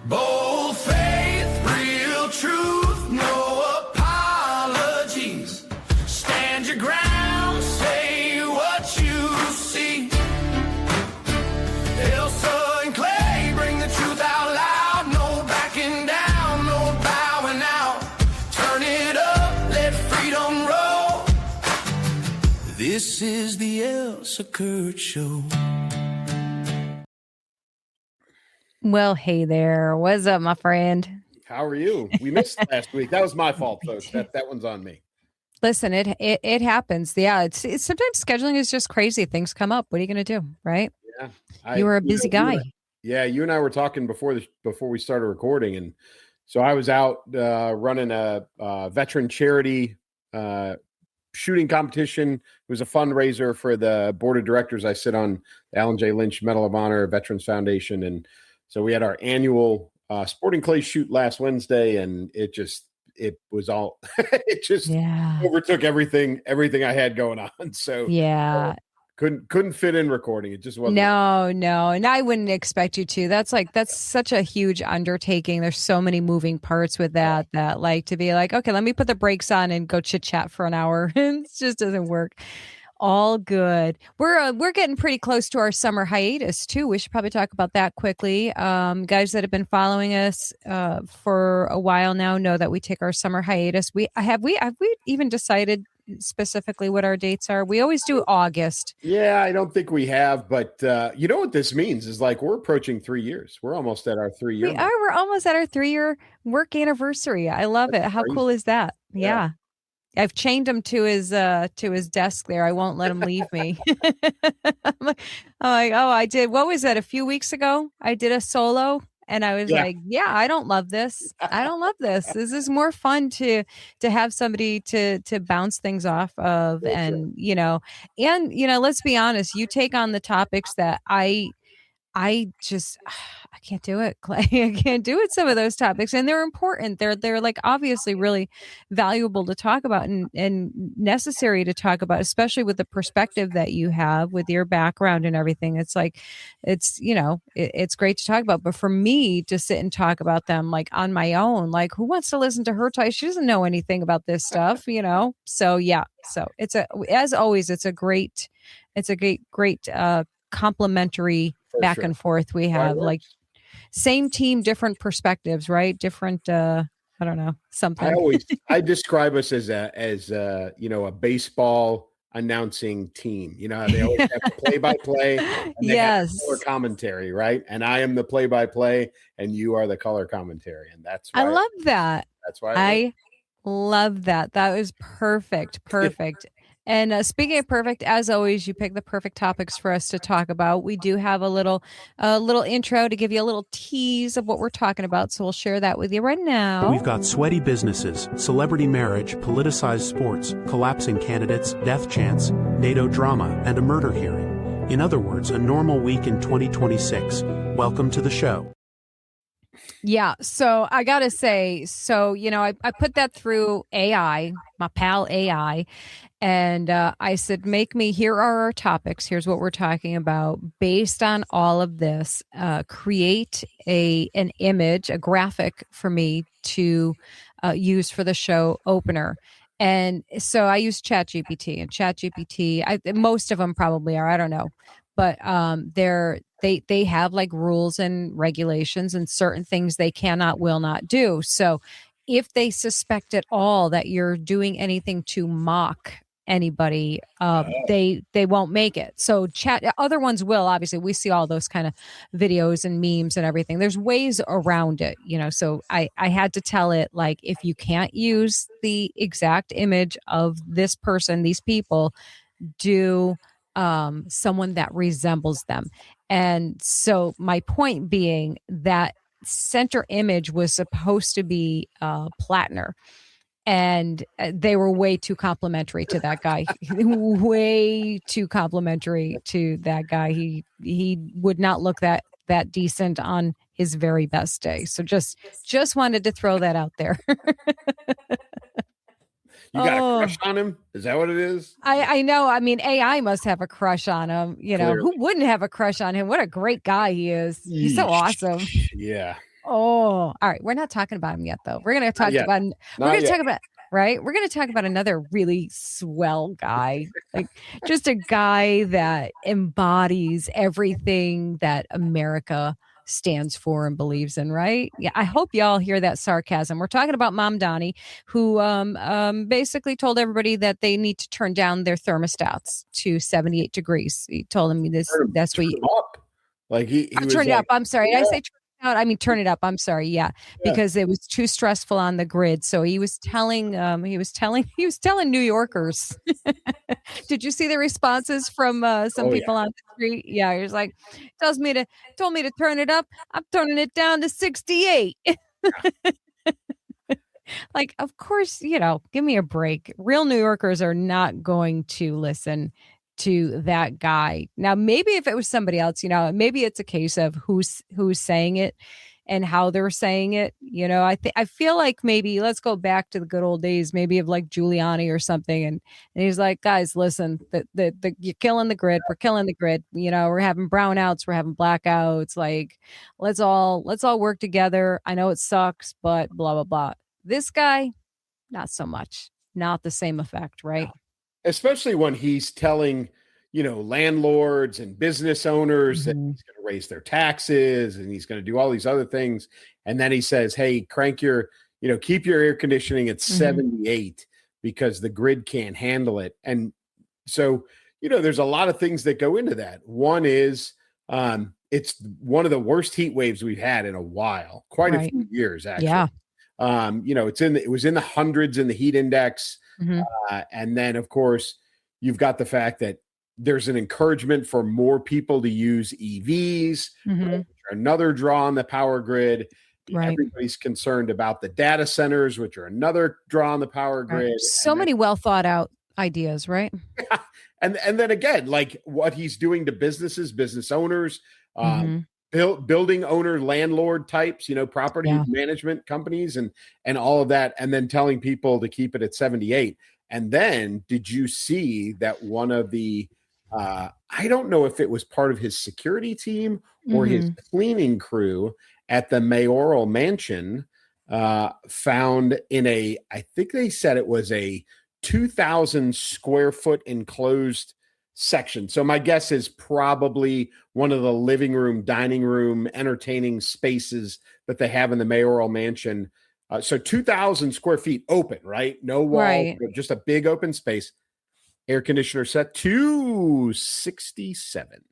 Bold faith, real truth, no apologies. Stand your ground, say what you see. Elsa and Clay, bring the truth out loud. No backing down, no bowing out. Turn it up, let freedom roll. This is the Elsa Kirk Show. Well, hey there. What's up, my friend? How are you? We missed last week. That was my fault, folks. That one's on me. Listen, it happens. Yeah, it's sometimes scheduling is just crazy. Things come up. What are you going to do, right? Yeah, you were a busy guy. You and I were talking before we started recording, and so I was out running a veteran charity shooting competition. It was a fundraiser for the board of directors. I sit on the Alan J. Lynch Medal of Honor Veterans Foundation, and so we had our annual sporting clay shoot last Wednesday, and it was all it just overtook everything I had going on. So couldn't fit in recording. It just wasn't. No, and I wouldn't expect you to. That's such a huge undertaking. There's so many moving parts with that like to be like, okay, let me put the brakes on and go chit chat for an hour. It just doesn't work. All good. We're getting pretty close to our summer hiatus too. We should probably talk about that quickly. Guys that have been following us for a while now know that we take our summer hiatus. Have we even decided specifically what our dates are? We always do August. Yeah, I don't think we have, but you know what this means is like we're approaching 3 years. We're almost at our 3 year. We're almost at our 3-year work anniversary. I love it. How cool is that? Yeah. I've chained him to his desk there. I won't let him leave me. I'm like, oh, I did. What was that? A few weeks ago, I did a solo, and I was like, I don't love this. I don't love this. This is more fun to have somebody to bounce things off of, and let's be honest. You take on the topics that I can't do it, Clay. I can't do it. Some of those topics, and they're important. They're like obviously really valuable to talk about and necessary to talk about, especially with the perspective that you have with your background and everything. It's like, it's great to talk about. But for me to sit and talk about them like on my own, like who wants to listen to her talk? She doesn't know anything about this stuff, So yeah. So as always, it's a great complimentary back and forth we have, like same team, different perspectives, right? Different I don't know, something. I describe us as a baseball announcing team. You know how they always have the play-by-play and they have color commentary, right? And I am the play-by-play and you are the color commentary, and that's why I love that. That's why I love that. That was perfect. And speaking of perfect, as always, you pick the perfect topics for us to talk about. We do have a little intro to give you a little tease of what we're talking about. So we'll share that with you right now. We've got sweaty businesses, celebrity marriage, politicized sports, collapsing candidates, death chants, NATO drama, and a murder hearing. In other words, a normal week in 2026. Welcome to the show. Yeah. So I got to say, I put that through AI, my pal AI, and I said, here are our topics. Here's what we're talking about. Based on all of this, create an image, a graphic for me to use for the show opener. And so I use ChatGPT, and ChatGPT, most of them probably are, I don't know. But they have like rules and regulations and certain things they will not do. So if they suspect at all that you're doing anything to mock anybody, they won't make it. So other ones will, obviously. We see all those kind of videos and memes and everything. There's ways around it, so I had to tell it, like, if you can't use the exact image of this person, these people, do someone that resembles them. And so my point being that center image was supposed to be Platner, and they were way too complimentary to that guy. Way too complimentary to that guy. He would not look that decent on his very best day. So just wanted to throw that out there. You got a crush on him? Is that what it is? I know. I mean, AI must have a crush on him. Clearly. Who wouldn't have a crush on him? What a great guy he is. He's so awesome. Yeah. Oh, all right. We're not talking about him yet, though. We're going to talk yet. about. We're Not going to yet. talk about. Right. We're going to talk about another really swell guy, like just a guy that embodies everything that America stands for and believes in. Right. Yeah. I hope y'all hear that sarcasm. We're talking about Mom Donnie, who basically told everybody that they need to turn down their thermostats to 78 degrees. He told them this. That's what. Turn him up. Like he was Turn it like, up. I'm sorry. Did I say turn it out? I mean, turn it up. I'm sorry. Yeah, Yeah. because it was too stressful on the grid. So he was telling New Yorkers. Did you see the responses from some Oh, yeah. people on the street? Yeah, he was like, told me to turn it up. I'm turning it down to 68. Like, of course, give me a break. Real New Yorkers are not going to listen to that guy. Now, maybe if it was somebody else, maybe it's a case of who's saying it and how they're saying it. I feel like maybe let's go back to the good old days, maybe of like Giuliani or something. And he's like, guys, listen, you're killing the grid. We're killing the grid. We're having brownouts. We're having blackouts. Like, let's all work together. I know it sucks, but blah, blah, blah. This guy, not so much. Not the same effect, right? Especially when he's telling, landlords and business owners that he's going to raise their taxes and he's going to do all these other things. And then he says, hey, keep your air conditioning at 78 because the grid can't handle it. And so, there's a lot of things that go into that. One is it's one of the worst heat waves we've had in a while, quite a few years, actually. Yeah. It was in the hundreds in the heat index. And then, of course, you've got the fact that there's an encouragement for more people to use EVs, which are another draw on the power grid. Right. Everybody's concerned about the data centers, which are another draw on the power grid. Right. So many well thought out ideas, right? And then again, like what he's doing to businesses, business owners, building owner, landlord types, property management companies and all of that. And then telling people to keep it at 78. And then did you see that one of the, I don't know if it was part of his security team or his cleaning crew at the mayoral mansion, found in I think they said it was a 2,000 square foot enclosed section. So my guess is probably one of the living room, dining room, entertaining spaces that they have in the mayoral mansion. So 2,000 square feet open, right? No walls, just a big open space. Air conditioner set to 67.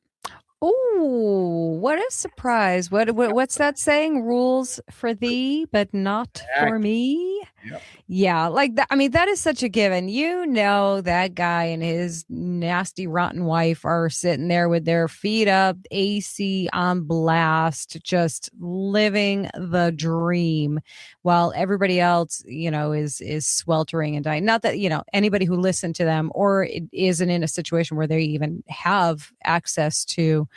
Oh, what a surprise. What's that saying? Rules for thee, but not for me. Yep. Yeah, like that. I mean, that is such a given. That guy and his nasty, rotten wife are sitting there with their feet up, AC on blast, just living the dream while everybody else, is sweltering and dying. Not that, anybody who listened to them or isn't in a situation where they even have access to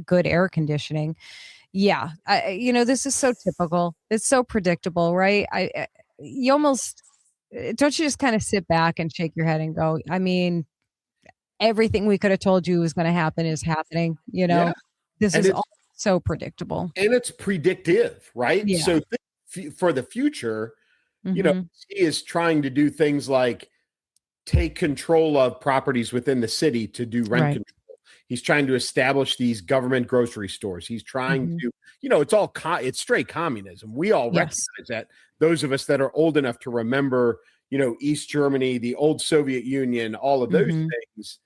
good air conditioning. Yeah. This is so typical. It's so predictable, right? You almost, don't you just kind of sit back and shake your head and go, I mean, everything we could have told you was going to happen is happening. This is all so predictable. And it's predictive, right? Yeah. So for the future, he is trying to do things like take control of properties within the city to do rent control. He's trying to establish these government grocery stores. He's trying to, it's straight communism. We all recognize that. Those of us that are old enough to remember, East Germany, the old Soviet Union, all of those things.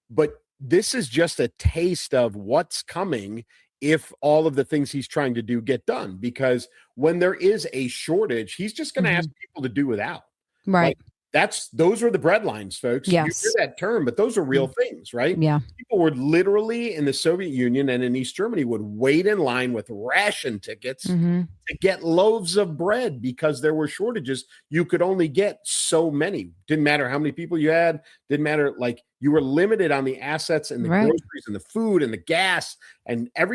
But this is just a taste of what's coming if all of the things he's trying to do get done. Because when there is a shortage, he's just going to ask people to do without. Right. Those are the breadlines, folks. Yes. You hear that term, but those are real things, right? Yeah. People would literally in the Soviet Union and in East Germany would wait in line with ration tickets to get loaves of bread because there were shortages. You could only get so many. Didn't matter how many people you had. Didn't matter. Like you were limited on the assets and the groceries and the food and the gas and I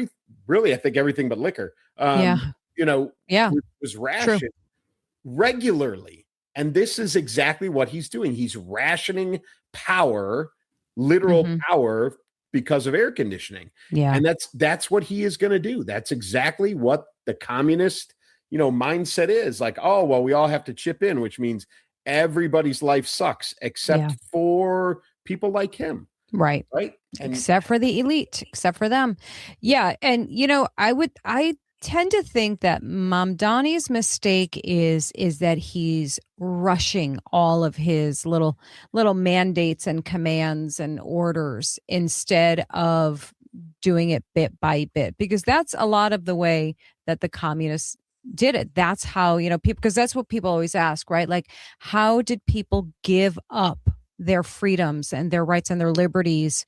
think everything but liquor. Was rationed regularly. And this is exactly what he's doing. He's rationing power, literal power, because of air conditioning. Yeah. And that's what he is going to do. That's exactly what the communist, mindset is like, oh, well, we all have to chip in, which means everybody's life sucks except for people like him. Right. Right. Except for the elite, except for them. Yeah. And, I tend to think that Mamdani's mistake is that he's rushing all of his little mandates and commands and orders instead of doing it bit by bit, because that's a lot of the way that the communists did it. That's how, people, because that's what people always ask, right? Like, how did people give up their freedoms and their rights and their liberties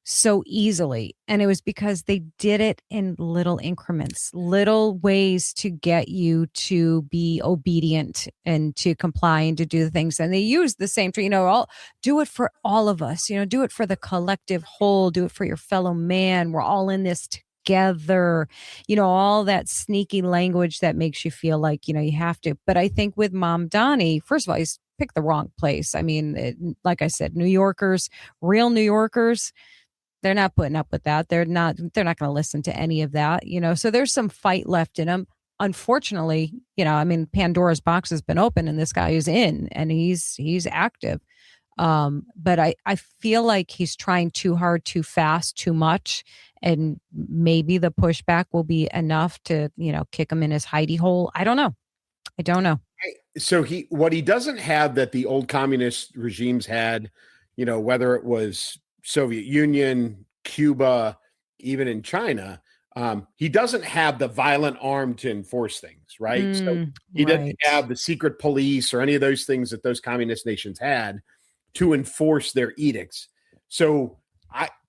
so easily? And it was because they did it in little increments, little ways to get you to be obedient and to comply and to do the things. And they use the same, all do it for all of us, do it for the collective whole, do it for your fellow man. We're all in this together, all that sneaky language that makes you feel like, you have to. But I think with Mamdani, first of all, he's picked the wrong place. I mean, like I said, New Yorkers, real New Yorkers, they're not putting up with that. They're not going to listen to any of that, so there's some fight left in him. Unfortunately, Pandora's box has been open and this guy is in and he's active. But I feel like he's trying too hard, too fast, too much. And maybe the pushback will be enough to, kick him in his hidey hole. I don't know. So what he doesn't have that the old communist regimes had, whether it was Soviet Union, Cuba, even in China, he doesn't have the violent arm to enforce things, right? So he doesn't have the secret police or any of those things that those communist nations had to enforce their edicts. So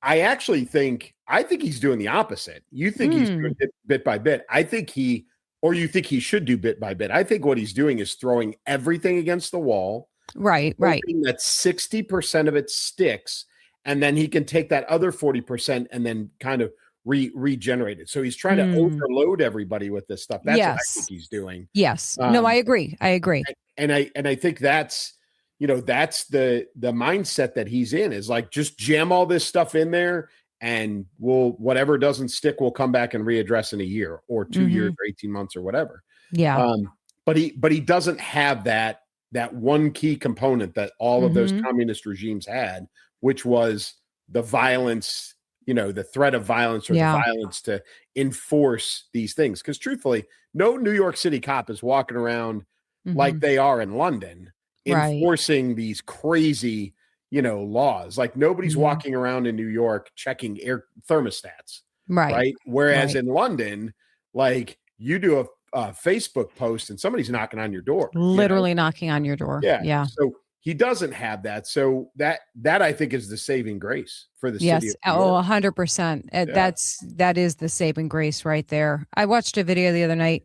I actually think he's doing the opposite. You think he's doing it bit by bit. You think he should do bit by bit. I think what he's doing is throwing everything against the wall. Right. That 60% of it sticks, and then he can take that other 40% and then kind of regenerate it. So he's trying to overload everybody with this stuff. That's what I think he's doing. Yes. No, I agree. And I think that's, that's the mindset that he's in, is like, just jam all this stuff in there and whatever doesn't stick, we'll come back and readdress in a year or 2 years or 18 months or whatever. Yeah. But he doesn't have that one key component that all of those communist regimes had, which was the violence, the threat of violence or the violence to enforce these things. Because truthfully, no New York City cop is walking around like they are in London enforcing these crazy, laws. Like, nobody's walking around in New York checking air thermostats. Right. Whereas in London, like, you do a Facebook post and somebody's knocking on your door. Literally knocking on your door. Yeah. So he doesn't have that. So that I think is the saving grace for the city. Yes. 100%. That is the saving grace right there. I watched a video the other night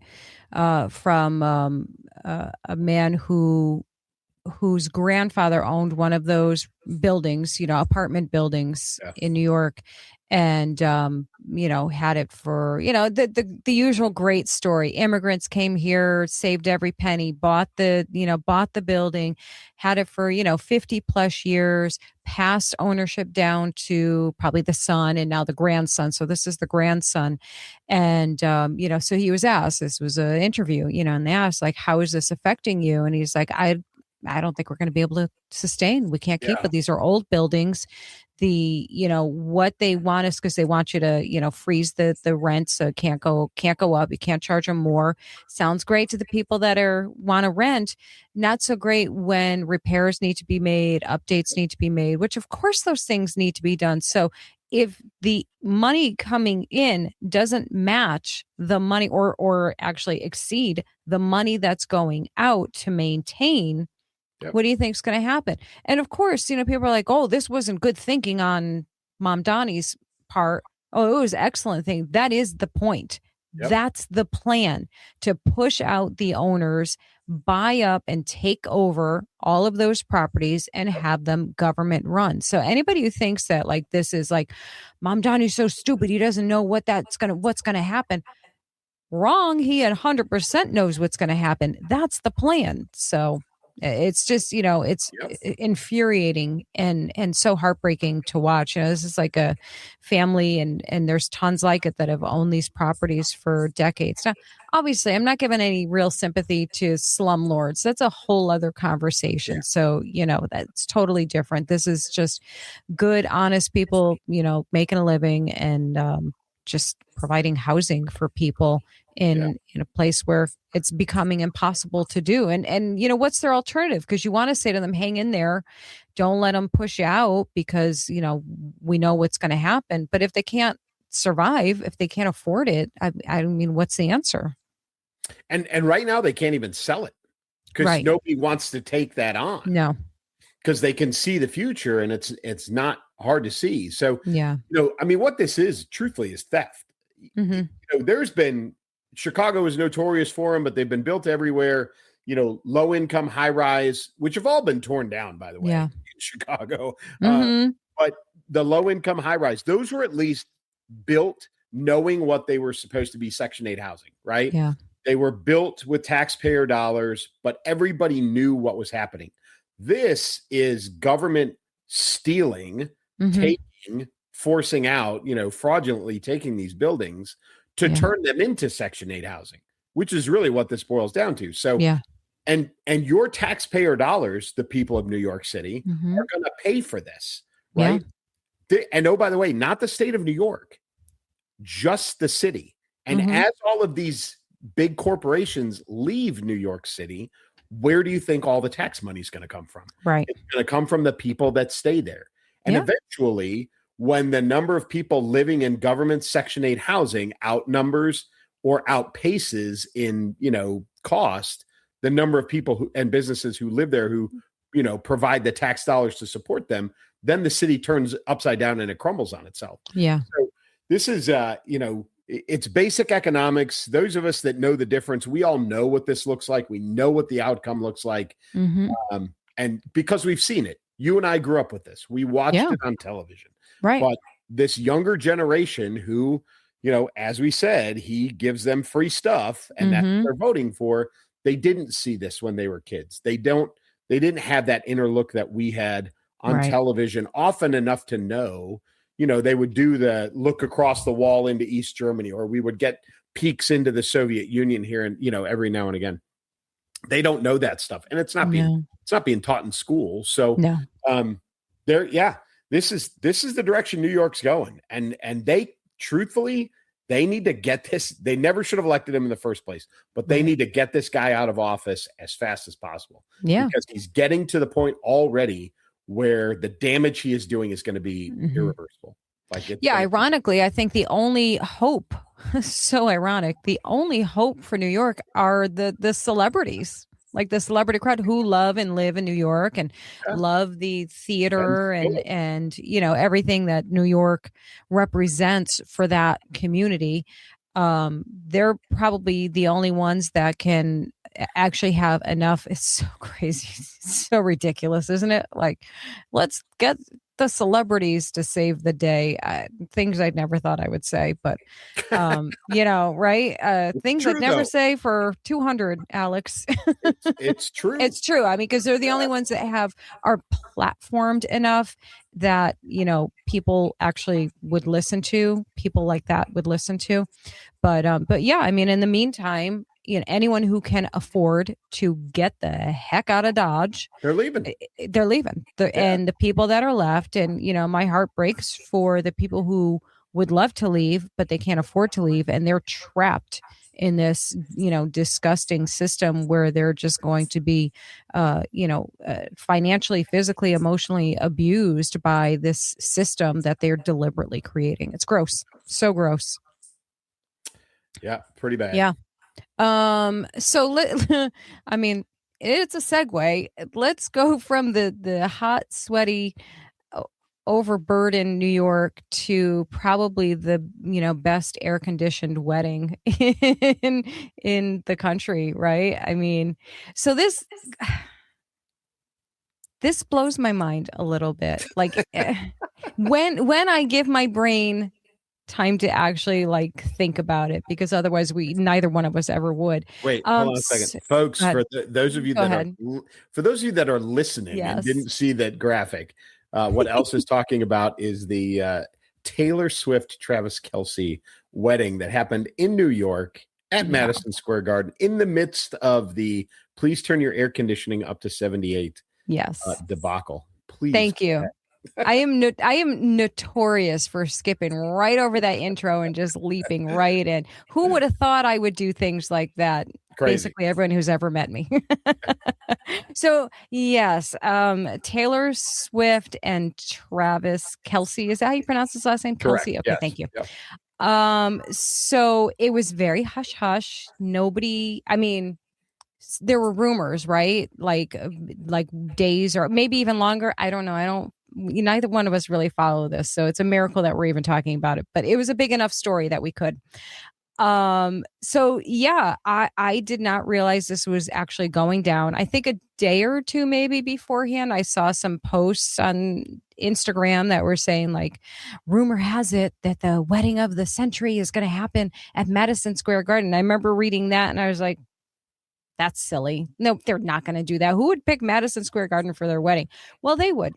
from a man whose grandfather owned one of those buildings, apartment buildings in New York, and had it for the usual great story. Immigrants came here, saved every penny, bought the building, had it for 50 plus years, passed ownership down to probably the son and now the grandson. So this is the grandson. And so he was asked, this was an interview, and they asked, like, how is this affecting you? And he's like, I don't think we're going to be able to sustain. We can't keep it. These are old buildings. What they want is, because they want you to, freeze the rent. So it can't go up. You can't charge them more. Sounds great to the people that want to rent. Not so great when repairs need to be made, updates need to be made, which of course those things need to be done. So if the money coming in doesn't match the money or actually exceed the money that's going out to maintain, what do you think is going to happen? And of course, people are like, oh, this wasn't good thinking on Mamdani's part. Oh, it was excellent thing. That is the point. That's the plan, to push out the owners, buy up and take over all of those properties and have them government run. So anybody who thinks that, like, this is like, Mamdani's so stupid, he doesn't know what's going to happen. Wrong. He 100% knows what's going to happen. That's the plan. So It's just, it's infuriating and so heartbreaking to watch. This is like a family, and there's tons like it that have owned these properties for decades. Now, obviously, I'm not giving any real sympathy to slumlords. That's a whole other conversation. So, that's totally different. This is just good, honest people, making a living and just providing housing for people in a place where it's becoming impossible to do. And what's their alternative? Because you want to say to them, hang in there, don't let them push you out, because we know what's going to happen. But if they can't survive, if they can't afford it, I mean, what's the answer? And right now they can't even sell it because nobody wants to take that on. No, because they can see the future, and it's not hard to see. So I mean, what this is truthfully is theft. There's been, Chicago is notorious for them, but they've been built everywhere. Low income, high rise, which have all been torn down, by the way, in Chicago. But the low income, high rise, those were at least built knowing what they were supposed to be, Section 8 housing, right? Yeah. They were built with taxpayer dollars, but everybody knew what was happening. This is government stealing, taking, forcing out, fraudulently taking these buildings to turn them into Section 8 housing, which is really what this boils down to. So, and your taxpayer dollars, the people of New York City, are going to pay for this, right? And oh, by the way, not the state of New York, just the city. And as all of these big corporations leave New York City, where do you think all the tax money is going to come from? Right. It's going to come from the people that stay there. And eventually, when the number of people living in government Section 8 housing outnumbers or outpaces in, cost, the number of people and businesses who live there who, provide the tax dollars to support them, then the city turns upside down and it crumbles on itself. Yeah. So this is, it's basic economics. Those of us that know the difference, we all know what this looks like. We know what the outcome looks like. And because we've seen it, you and I grew up with this. We watched it on television. Right. But this younger generation who, as we said, he gives them free stuff and that's what they're voting for. They didn't see this when they were kids. They didn't have that inner look that we had on television often enough to know. They would do the look across the wall into East Germany, or we would get peeks into the Soviet Union here and, every now and again. They don't know that stuff. And it's not being taught in school. So this is the direction New York's going. And they truthfully, they need to get this. They never should have elected him in the first place, but they need to get this guy out of office as fast as possible. Yeah. Because he's getting to the point already where the damage he is doing is going to be irreversible. Ironically, I think the only hope, so ironic, the only hope for New York are the celebrities, like the celebrity crowd who love and live in New York and love the theater and everything that New York represents for that community. They're probably the only ones that can actually have enough. It's so crazy. It's so ridiculous, isn't it? Like, let's get the celebrities to save the day. Things I'd never thought I would say, but right? Things true, I'd never though. say for 200, Alex. It's true. It's true. I mean, because they're the only ones that are platformed enough that people actually would listen to. People like that would listen to. But yeah, I mean, in the meantime, anyone who can afford to get the heck out of Dodge, they're leaving. And the people that are left, and my heart breaks for the people who would love to leave, but they can't afford to leave, and they're trapped in this, disgusting system where they're just going to be, financially, physically, emotionally abused by this system that they're deliberately creating. It's gross. So gross. Yeah. Pretty bad. Yeah. So I mean, it's a segue. Let's go from the hot, sweaty, overburdened New York to probably the best air conditioned wedding in the country, right? I mean, so this blows my mind a little bit. Like when I give my brain time to actually like think about it, because otherwise neither one of us ever would. Wait, hold on a second, folks. For those of you that are listening and didn't see that graphic, what Elsa is talking about is the Taylor Swift Travis Kelce wedding that happened in New York at Madison Square Garden in the midst of the "please turn your air conditioning up to 78" debacle. Please. Thank you. I am notorious for skipping right over that intro and just leaping right in. Who would have thought I would do things like that? Crazy. Basically everyone who's ever met me. So yes, Taylor Swift and Travis Kelce, is that how you pronounce his last name? Correct. Kelce. Okay, yes. thank you. Yep. So it was very hush hush. Nobody, I mean, there were rumors, right? Like days or maybe even longer. I don't know. Neither one of us really follow this. So it's a miracle that we're even talking about it, but it was a big enough story that we could. So yeah, I did not realize this was actually going down. I think a day or two maybe beforehand, I saw some posts on Instagram that were saying like, rumor has it that the wedding of the century is going to happen at Madison Square Garden. I remember reading that and I was like, that's silly. No, they're not going to do that. Who would pick Madison Square Garden for their wedding? Well, they would,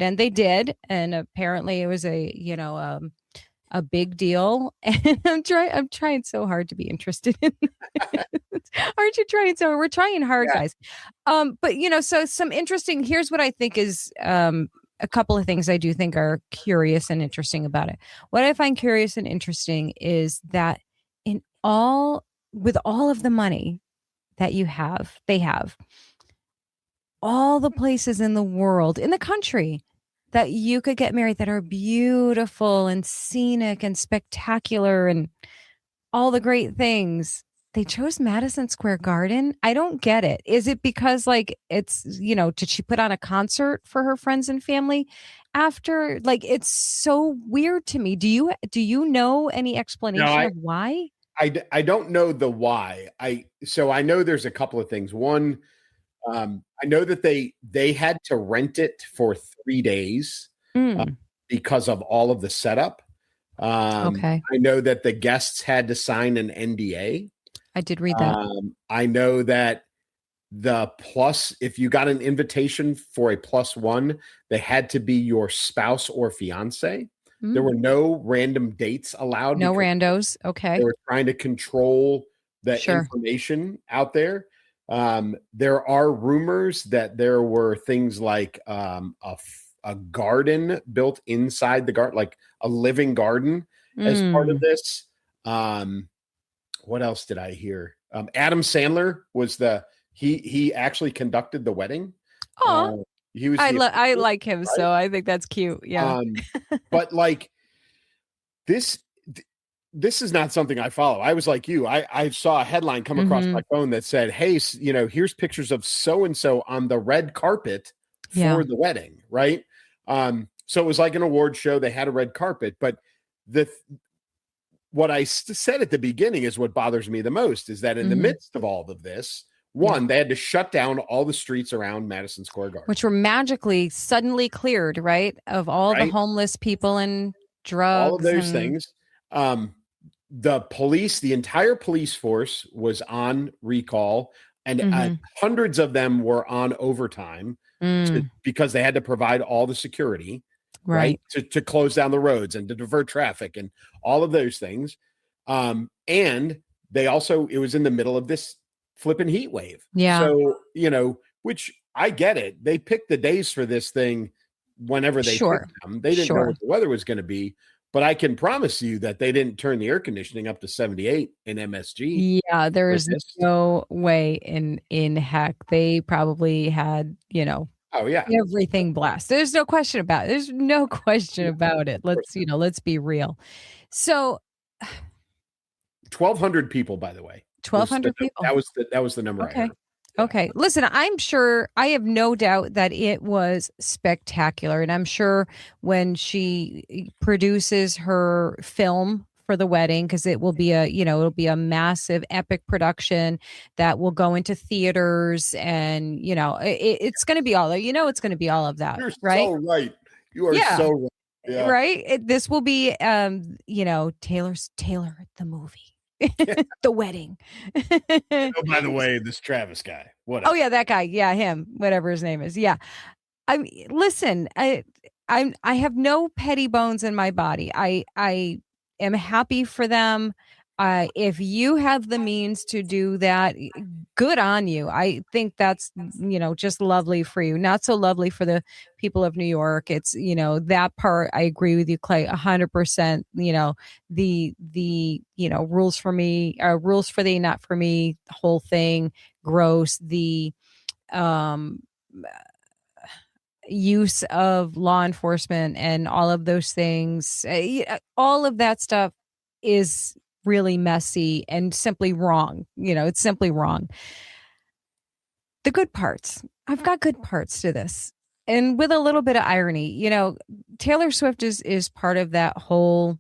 and they did. And apparently it was a big deal. And I'm trying so hard to be interested in this. Aren't you trying so hard? We're trying hard, guys. But so some interesting, here's what I think is, a couple of things I do think are curious and interesting about it. What I find curious and interesting is that with all of the money that they have all the places in the world, in the country, that you could get married that are beautiful and scenic and spectacular and all the great things. They chose Madison Square Garden. I don't get it. Is it because like it's, did she put on a concert for her friends and family after? Like, it's so weird to me. Do you know any explanation of why? I don't know the why. I know there's a couple of things. One, I know that they had to rent it for 3 days because of all of the setup. Okay. I know that the guests had to sign an NDA. I did read that. I know that if you got an invitation for a +1, they had to be your spouse or fiance. There were no random dates allowed. No randos. Okay. They were trying to control the information out there. There are rumors that there were things like a garden built inside the garden, like a living garden as part of this. What else did I hear? Adam Sandler was he actually conducted the wedding. Oh, I like him, right? So I think that's cute. Yeah. But like this is not something I follow. I was like you. I saw a headline come across my phone that said, "Hey, here's pictures of so and so on the red carpet for the wedding." Right. So it was like an award show. They had a red carpet, but what I said at the beginning is what bothers me the most is that in the midst of all of this. One, they had to shut down all the streets around Madison Square Garden, which were magically suddenly cleared, right? Of all the homeless people and drugs, all of those things. The entire police force was on recall, and hundreds of them were on overtime because they had to provide all the security, right? To close down the roads and to divert traffic and all of those things. And they also, it was in the middle of this flipping heat wave. Yeah. So, which I get it. They picked the days for this thing whenever they picked them. They didn't know what the weather was going to be, but I can promise you that they didn't turn the air conditioning up to 78 in MSG. Yeah. There is no way in heck. They probably had, oh yeah, everything blast. There's no question about it. There's no question about it. Let's be real. So 1,200 people, by the way. 1,200 people. That was the number. Okay. I heard. Okay. Listen, I'm sure, I have no doubt that it was spectacular. And I'm sure when she produces her film for the wedding, because it will be it'll be a massive epic production that will go into theaters, and it's going to be all, it's going to be all of that. You're right? so right. You are so right. Yeah. right? This will be, Taylor the movie, the wedding. Oh, by the way, this Travis guy. Oh Whatever. yeah, that guy. Yeah, him. Whatever his name is. Yeah. I mean, listen. I have no petty bones in my body. I am happy for them. If you have the means to do that, good on you. I think that's just lovely for you. Not so lovely for the people of New York. It's that part. I agree with you, Clay, 100%. The rules for me, rules for thee, not for me. The whole thing, gross. The um use of law enforcement and all of those things, all of that stuff is really messy and simply wrong. It's simply wrong. The good parts, I've got good parts to this. And with a little bit of irony, Taylor Swift is part of that whole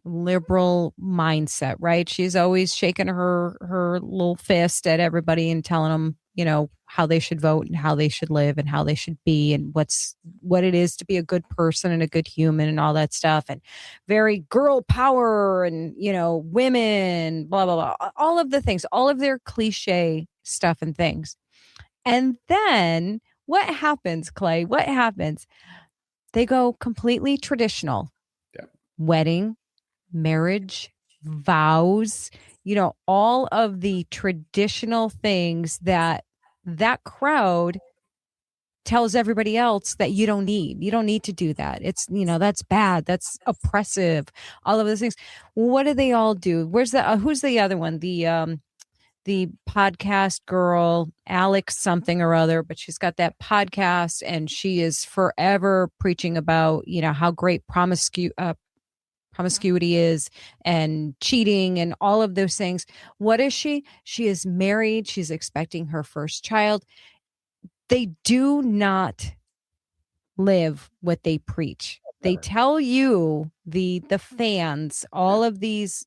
liberal mindset, right? She's always shaking her little fist at everybody and telling them, how they should vote and how they should live and how they should be and what it is to be a good person and a good human and all that stuff, and very girl power and women, blah blah blah, all of the things, all of their cliche stuff and things. And then what happens, Clay? What happens? They go completely traditional. Yeah. Wedding, marriage, vows, all of the traditional things that crowd tells everybody else that you don't need. You don't need to do that. It's, that's bad. That's oppressive. All of those things. What do they all do? Who's the other one? The podcast girl, Alex something or other, but she's got that podcast and she is forever preaching about, how great promiscuity is and cheating and all of those things. What is she? She is married. She's expecting her first child. They do not live what they preach. They tell you, the fans, all of these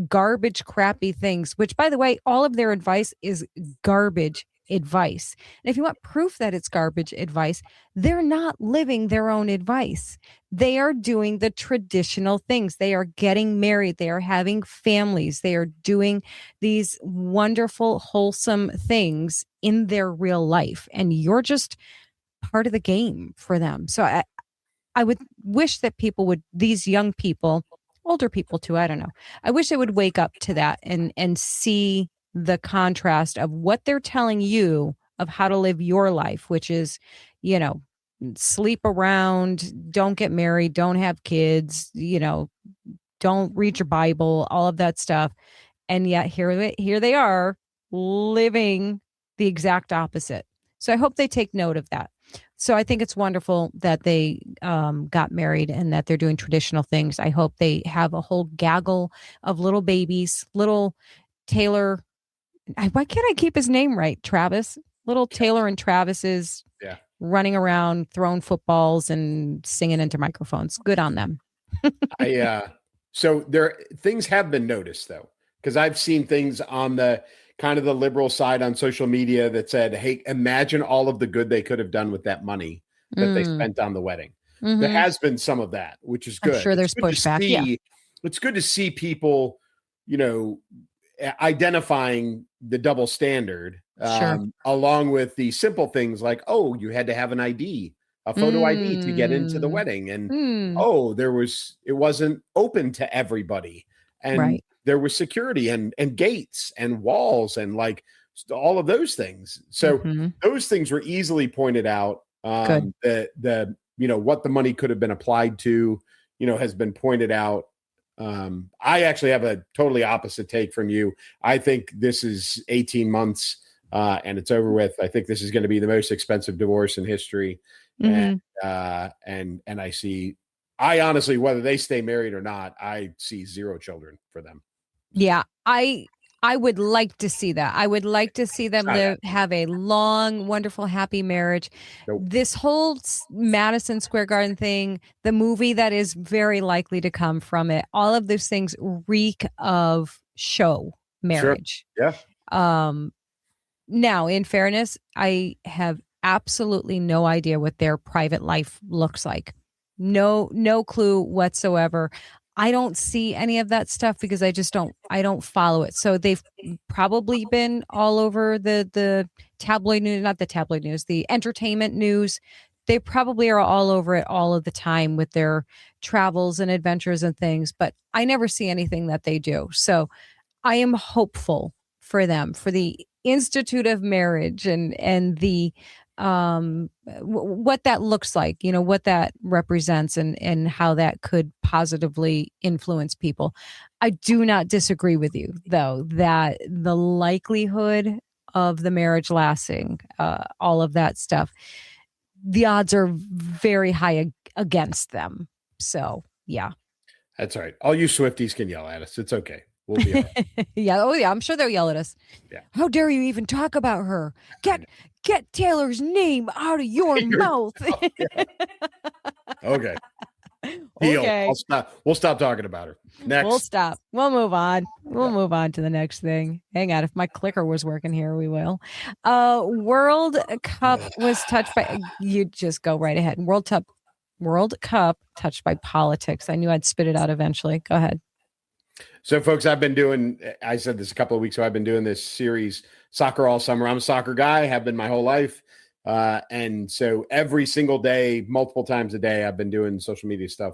garbage, crappy things, which, by the way, all of their advice is garbage advice. And if you want proof that it's garbage advice, they're not living their own advice. They are doing the traditional things. They are getting married. They are having families. They are doing these wonderful, wholesome things in their real life. And you're just part of the game for them. So I would wish that these young people, older people too, I don't know, I wish they would wake up to that and see the contrast of what they're telling you of how to live your life, which is, sleep around, don't get married, don't have kids, don't read your Bible, all of that stuff. And yet here they are living the exact opposite. So I hope they take note of that. So I think it's wonderful that they got married and that they're doing traditional things. I hope they have a whole gaggle of little babies, little Taylor. Why can't I keep his name right? Travis. Little Taylor and Travis's running around, throwing footballs and singing into microphones. Good on them. So things have been noticed though, because I've seen things on the kind of the liberal side on social media that said, hey, imagine all of the good they could have done with that money that they spent on the wedding. Mm-hmm. There has been some of that, which is good. I'm sure there's pushback. Yeah. It's good to see people, identifying the double standard, along with the simple things like, oh, you had to have an ID, a photo ID to get into the wedding. And, it wasn't open to everybody. And there was security and gates and walls and like all of those things. So those things were easily pointed out. What the money could have been applied to, has been pointed out. I actually have a totally opposite take from you. I think this is 18 months and it's over with. I think this is going to be the most expensive divorce in history. And I honestly, whether they stay married or not, I see 0 children for them. Yeah, I would like to see that. I would like to see them have a long, wonderful, happy marriage. Nope. This whole Madison Square Garden thing, the movie that is very likely to come from it, all of those things reek of show marriage. Sure. Yeah. Now, in fairness, I have absolutely no idea what their private life looks like. No clue whatsoever. I don't see any of that stuff because I don't follow it. So they've probably been all over the tabloid news, not the tabloid news, the entertainment news. They probably are all over it all of the time with their travels and adventures and things, but I never see anything that they do. So I am hopeful for them, for the Institute of Marriage and the what that looks like, what that represents and how that could positively influence people. I do not disagree with you though, that the likelihood of the marriage lasting, all of that stuff, the odds are very high against them. So yeah. That's all right. All you Swifties can yell at us. It's okay. We'll be all right. Yeah. Oh yeah. I'm sure they'll yell at us. Yeah. How dare you even talk about her? Get Taylor's name out of your mouth. Okay. Deal. Okay. We'll stop talking about her. Next. We'll stop. We'll move on. We'll move on to the next thing. Hang on. If my clicker was working here, we will. World Cup was touched by, you just go right ahead. World Cup touched by politics. I knew I'd spit it out eventually. Go ahead. So, folks, I said this a couple of weeks ago, I've been doing this series, Soccer All Summer. I'm a soccer guy, have been my whole life. And so every single day, multiple times a day, I've been doing social media stuff.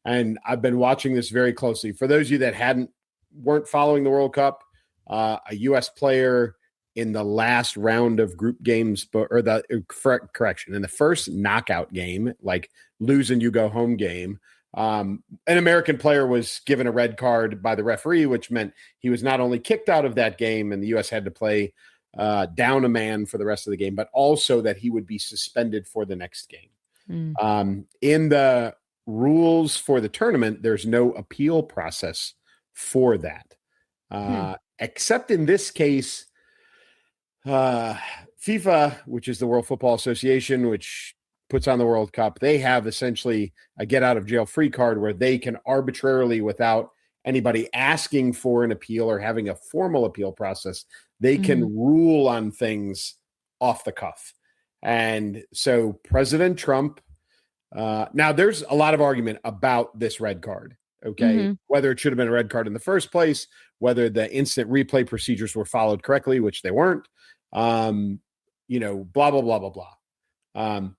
And I've been watching this very closely. For those of you that weren't following the World Cup, a U.S. player in the last round of group games, in the first knockout game, like lose and you go home game, an American player was given a red card by the referee, which meant he was not only kicked out of that game and the U.S. had to play down a man for the rest of the game, but also that he would be suspended for the next game. In the rules for the tournament, there's no appeal process for that. Except in this case, FIFA, which is the World Football Association, which puts on the World Cup, they have essentially a get out of jail free card where they can arbitrarily, without anybody asking for an appeal or having a formal appeal process, they can rule on things off the cuff. And so President Trump, now there's a lot of argument about this red card, okay? Whether it should have been a red card in the first place, whether the instant replay procedures were followed correctly, which they weren't, blah, blah, blah, blah, blah.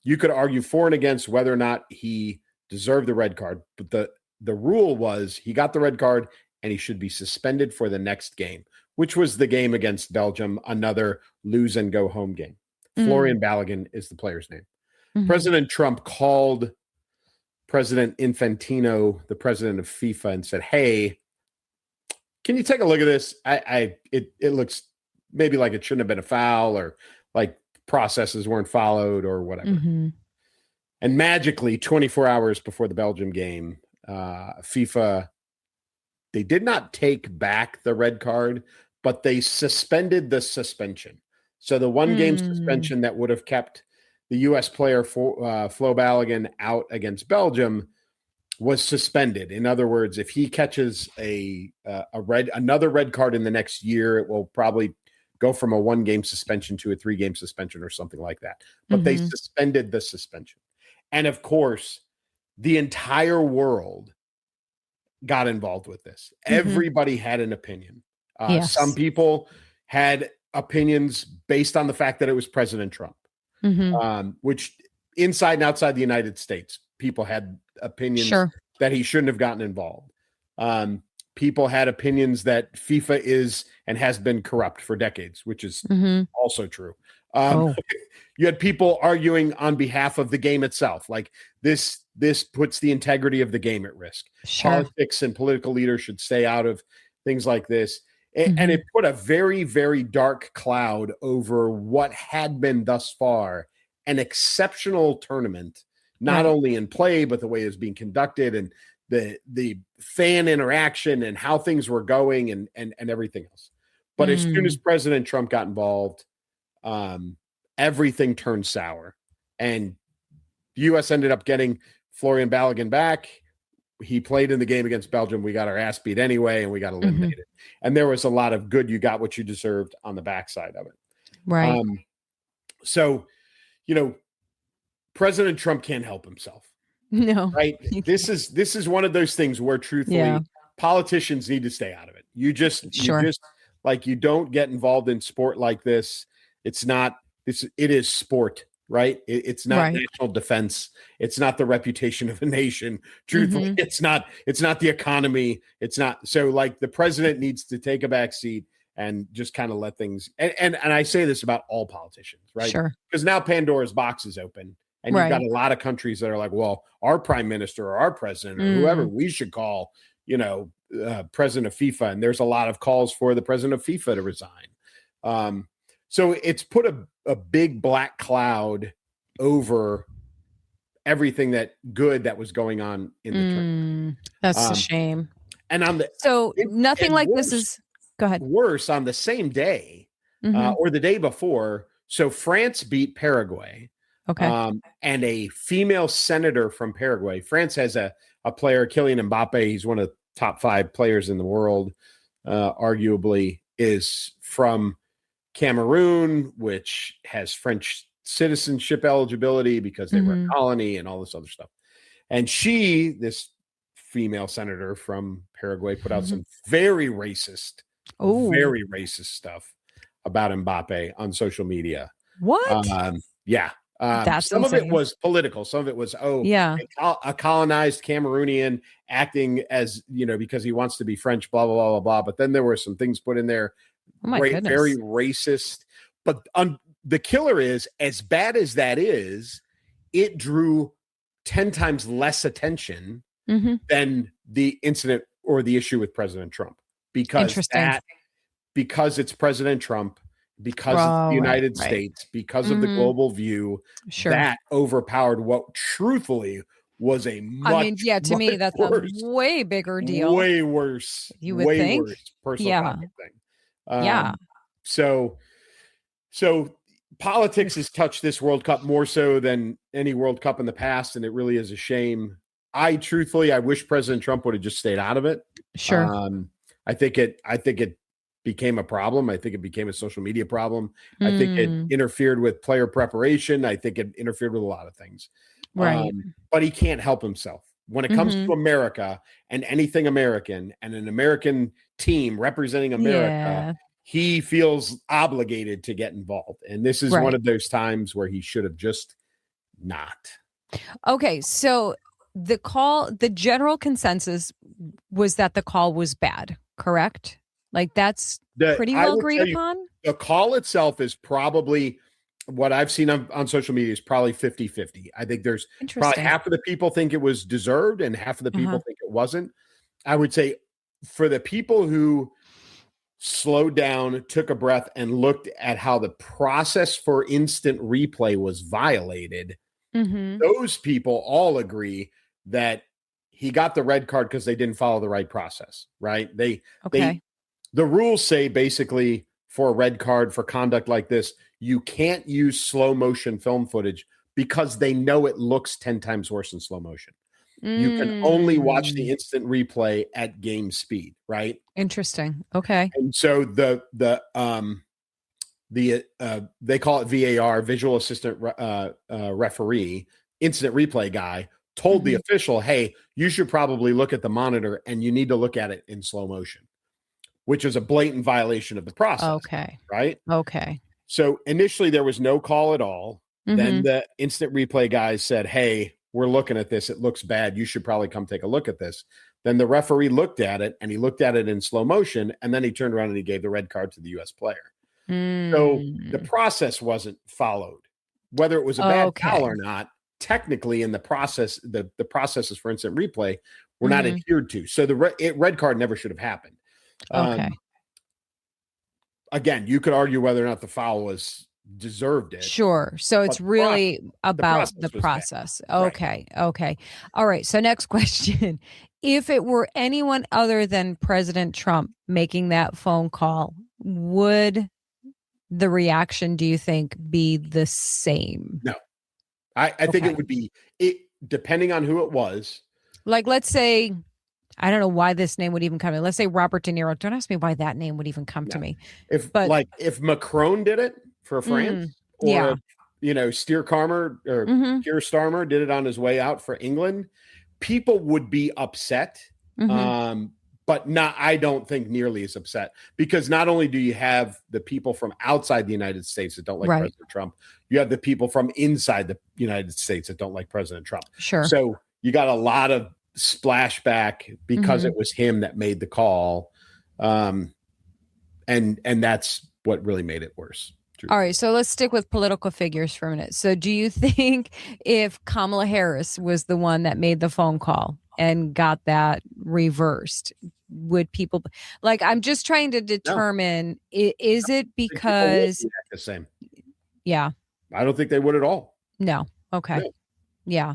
You could argue for and against whether or not he deserved the red card, but the rule was he got the red card and he should be suspended for the next game, which was the game against Belgium, another lose and go home game. Florian Balogun is the player's name. President Trump called President Infantino, the president of FIFA, and said, "Hey, can you take a look at this? It looks maybe like it shouldn't have been a foul, or like processes weren't followed or whatever." And magically, 24 hours before the Belgium game, FIFA, they did not take back the red card, but they suspended the suspension. So the one game suspension that would have kept the U.S. player Flo Balogun out against Belgium was suspended. In other words, if he catches another red card in the next year, it will probably go from a 1-game suspension to a 3-game suspension or something like that. But they suspended the suspension. And of course, the entire world got involved with this. Everybody had an opinion. Some people had opinions based on the fact that it was President Trump, which inside and outside the United States, people had opinions that he shouldn't have gotten involved. People had opinions that FIFA is and has been corrupt for decades, which is also true. You had people arguing on behalf of the game itself. Like this puts the integrity of the game at risk. Politics and political leaders should stay out of things like this. And it put a very, very dark cloud over what had been thus far an exceptional tournament, not only in play, but the way it was being conducted and the fan interaction and how things were going and everything else. But as soon as President Trump got involved, everything turned sour. And the U.S. ended up getting Florian Balogun back. He played in the game against Belgium. We got our ass beat anyway, and we got eliminated. And there was a lot of good, you got what you deserved on the backside of it. Right. So, President Trump can't help himself. No. right? This is one of those things where truthfully Yeah. politicians need to stay out of it. You just Sure. like, you don't get involved in sport like this. It's not this. It is sport, right? It's not Right. national defense. It's not the reputation of a nation. Truthfully, it's not the economy. It's not. So like, the president needs to take a back seat and just kind of let things. And I say this about all politicians, right? Sure. Because now Pandora's box is open. And you've got a lot of countries that are like, well, our prime minister or our president or whoever, we should call, president of FIFA. And there's a lot of calls for the president of FIFA to resign. So it's put a big black cloud over everything that was going on in the tournament. That's a shame. And nothing like worse, this is. Go ahead. Worse, on the same day or the day before. So France beat Paraguay. Okay. And a female senator from Paraguay. France has a player, Kylian Mbappe. He's one of the top 5 players in the world, arguably, is from Cameroon, which has French citizenship eligibility because they were a colony and all this other stuff. And this female senator from Paraguay, put out some very racist stuff about Mbappe on social media. What? Yeah. That's some insane. of it was political. Some of it was, a colonized Cameroonian acting as, because he wants to be French, blah, blah, blah, blah, blah. But then there were some things put in there, very racist. But the killer is, as bad as that is, it drew 10 times less attention than the incident or the issue with President Trump. Because it's President Trump, because it's the United States, because of the global view, that overpowered what truthfully was a much, to me, that's worse, a way bigger deal. Way worse. You would think. Worse personal thing. So politics has touched this World Cup more so than any World Cup in the past, and it really is a shame. I wish President Trump would have just stayed out of it. Sure. I think it became a problem. I think it became a social media problem. I think it interfered with player preparation. I think it interfered with a lot of things. Right. But he can't help himself. When it comes to America and anything American and an American team representing America, he feels obligated to get involved. And this is one of those times where he should have just not. Okay. So the general consensus was that the call was bad, correct? Like, that's pretty well agreed upon? The call itself is probably, what I've seen on social media, is probably 50-50. I think there's probably half of the people think it was deserved and half of the people think it wasn't. I would say for the people who slowed down, took a breath, and looked at how the process for instant replay was violated, those people all agree that he got the red card because they didn't follow the right process, right? The rules say basically, for a red card for conduct like this, you can't use slow motion film footage because they know it looks 10 times worse in slow motion. You can only watch the instant replay at game speed, right? Interesting. Okay. And so they call it VAR, visual assistant referee, instant replay guy, told the official, hey, you should probably look at the monitor and you need to look at it in slow motion, which is a blatant violation of the process. Okay. Right? Okay. So initially there was no call at all. Then the instant replay guys said, hey, we're looking at this. It looks bad. You should probably come take a look at this. Then the referee looked at it, and he looked at it in slow motion, and then he turned around and he gave the red card to the U.S. player. So the process wasn't followed. Whether it was a bad call or not, technically in the process, the processes for instant replay were not adhered to. So the red card never should have happened. Again, you could argue whether or not the foul deserved it. Sure. So it's really about the process. Okay. Right. Okay. All right. So next question. If it were anyone other than President Trump making that phone call, would the reaction, do you think, be the same? No. I think it would be, depending on who it was. Like, let's say, I don't know why this name would even come in. Let's say Robert De Niro. Don't ask me why that name would even come to me. If Macron did it for France, or Steer Karmer or Mm-hmm. Keir Starmer did it on his way out for England, people would be upset. Mm-hmm. But I don't think nearly as upset, because not only do you have the people from outside the United States that don't like Right. President Trump, you have the people from inside the United States that don't like President Trump. Sure. So you got a lot of splashback because it was him that made the call. And that's what really made it worse. All right, so let's stick with political figures for a minute. So do you think if Kamala Harris was the one that made the phone call and got that reversed, would people like, I'm just trying to determine, is it because the same? Yeah. I don't think they would at all. No. Okay. No. Yeah.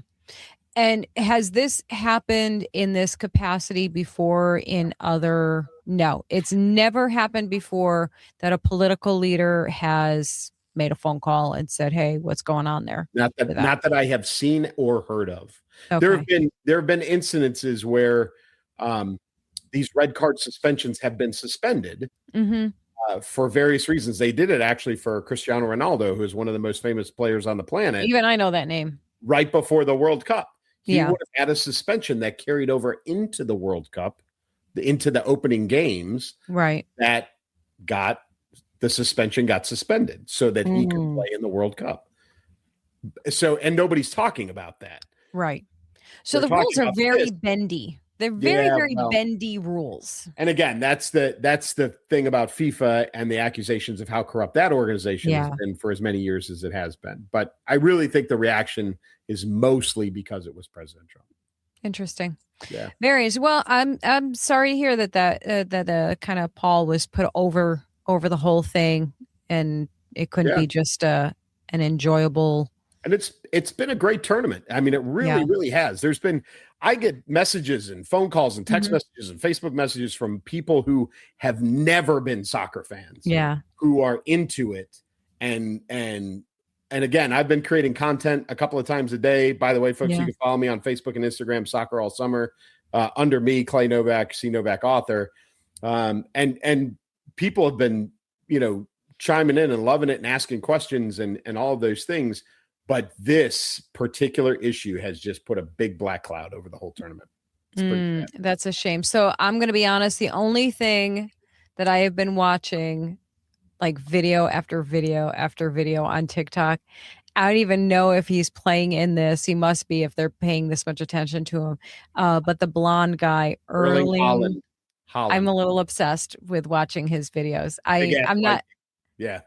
And has this happened in this capacity before in other? No, it's never happened before that a political leader has made a phone call and said, "Hey, what's going on there?" Not that I have seen or heard of. Okay. There have been incidences where these red card suspensions have been suspended for various reasons. They did it actually for Cristiano Ronaldo, who is one of the most famous players on the planet. Even I know that name. Right before the World Cup, he Yeah. would have had a suspension that carried over into the World Cup, into the opening games. Right. That got the suspension got suspended so that he could play in the World Cup. So, and nobody's talking about that. Right. So We're the rules talking are about very this. bendy. They're very well, bendy rules. And again, that's the thing about FIFA and the accusations of how corrupt that organization has been for as many years as it has been. But I really think the reaction is mostly because it was President Trump. Interesting. Yeah. Varies. Well, I'm sorry to hear that kind of Paul was put over the whole thing, and it couldn't be just an enjoyable. And it's been a great tournament. I mean, it really has. I get messages and phone calls and text messages and Facebook messages from people who have never been soccer fans. Yeah. Who are into it. And again, I've been creating content a couple of times a day. By the way, folks, you can follow me on Facebook and Instagram, Soccer All Summer, under me, Clay Novak, C Novak author. And people have been, chiming in and loving it and asking questions and all of those things. But this particular issue has just put a big black cloud over the whole tournament. It's pretty bad. That's a shame. So I'm going to be honest. The only thing that I have been watching, like video after video after video on TikTok, I don't even know if he's playing in this. He must be if they're paying this much attention to him. But the blonde guy, Erling Haaland. I'm a little obsessed with watching his videos. I'm not. Yeah.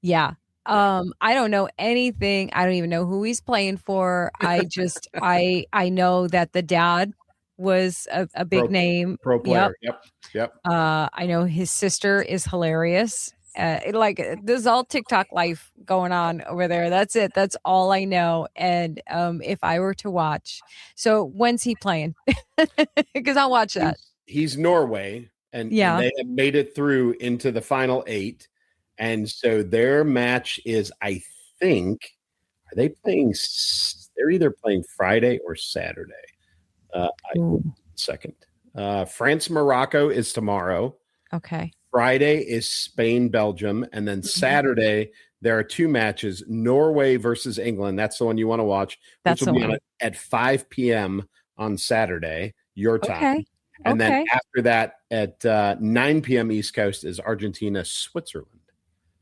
Yeah. I don't know anything. I don't even know who he's playing for. I just, I know that the dad was a big name. Pro player. Yep. I know his sister is hilarious. Like there's all TikTok life going on over there. That's it. That's all I know. And if I were to watch, so when's he playing? Because I'll watch that. He's Norway, and they have made it through into the final 8. And so their match is, I think, they're either playing Friday or Saturday. Second. France, Morocco is tomorrow. Okay. Friday is Spain, Belgium. And then Saturday, there are 2 matches, Norway versus England. That's the one you want to watch. That's which will be on at 5 p.m. on Saturday, your time. Okay. And then after that, at 9 p.m. East Coast is Argentina, Switzerland.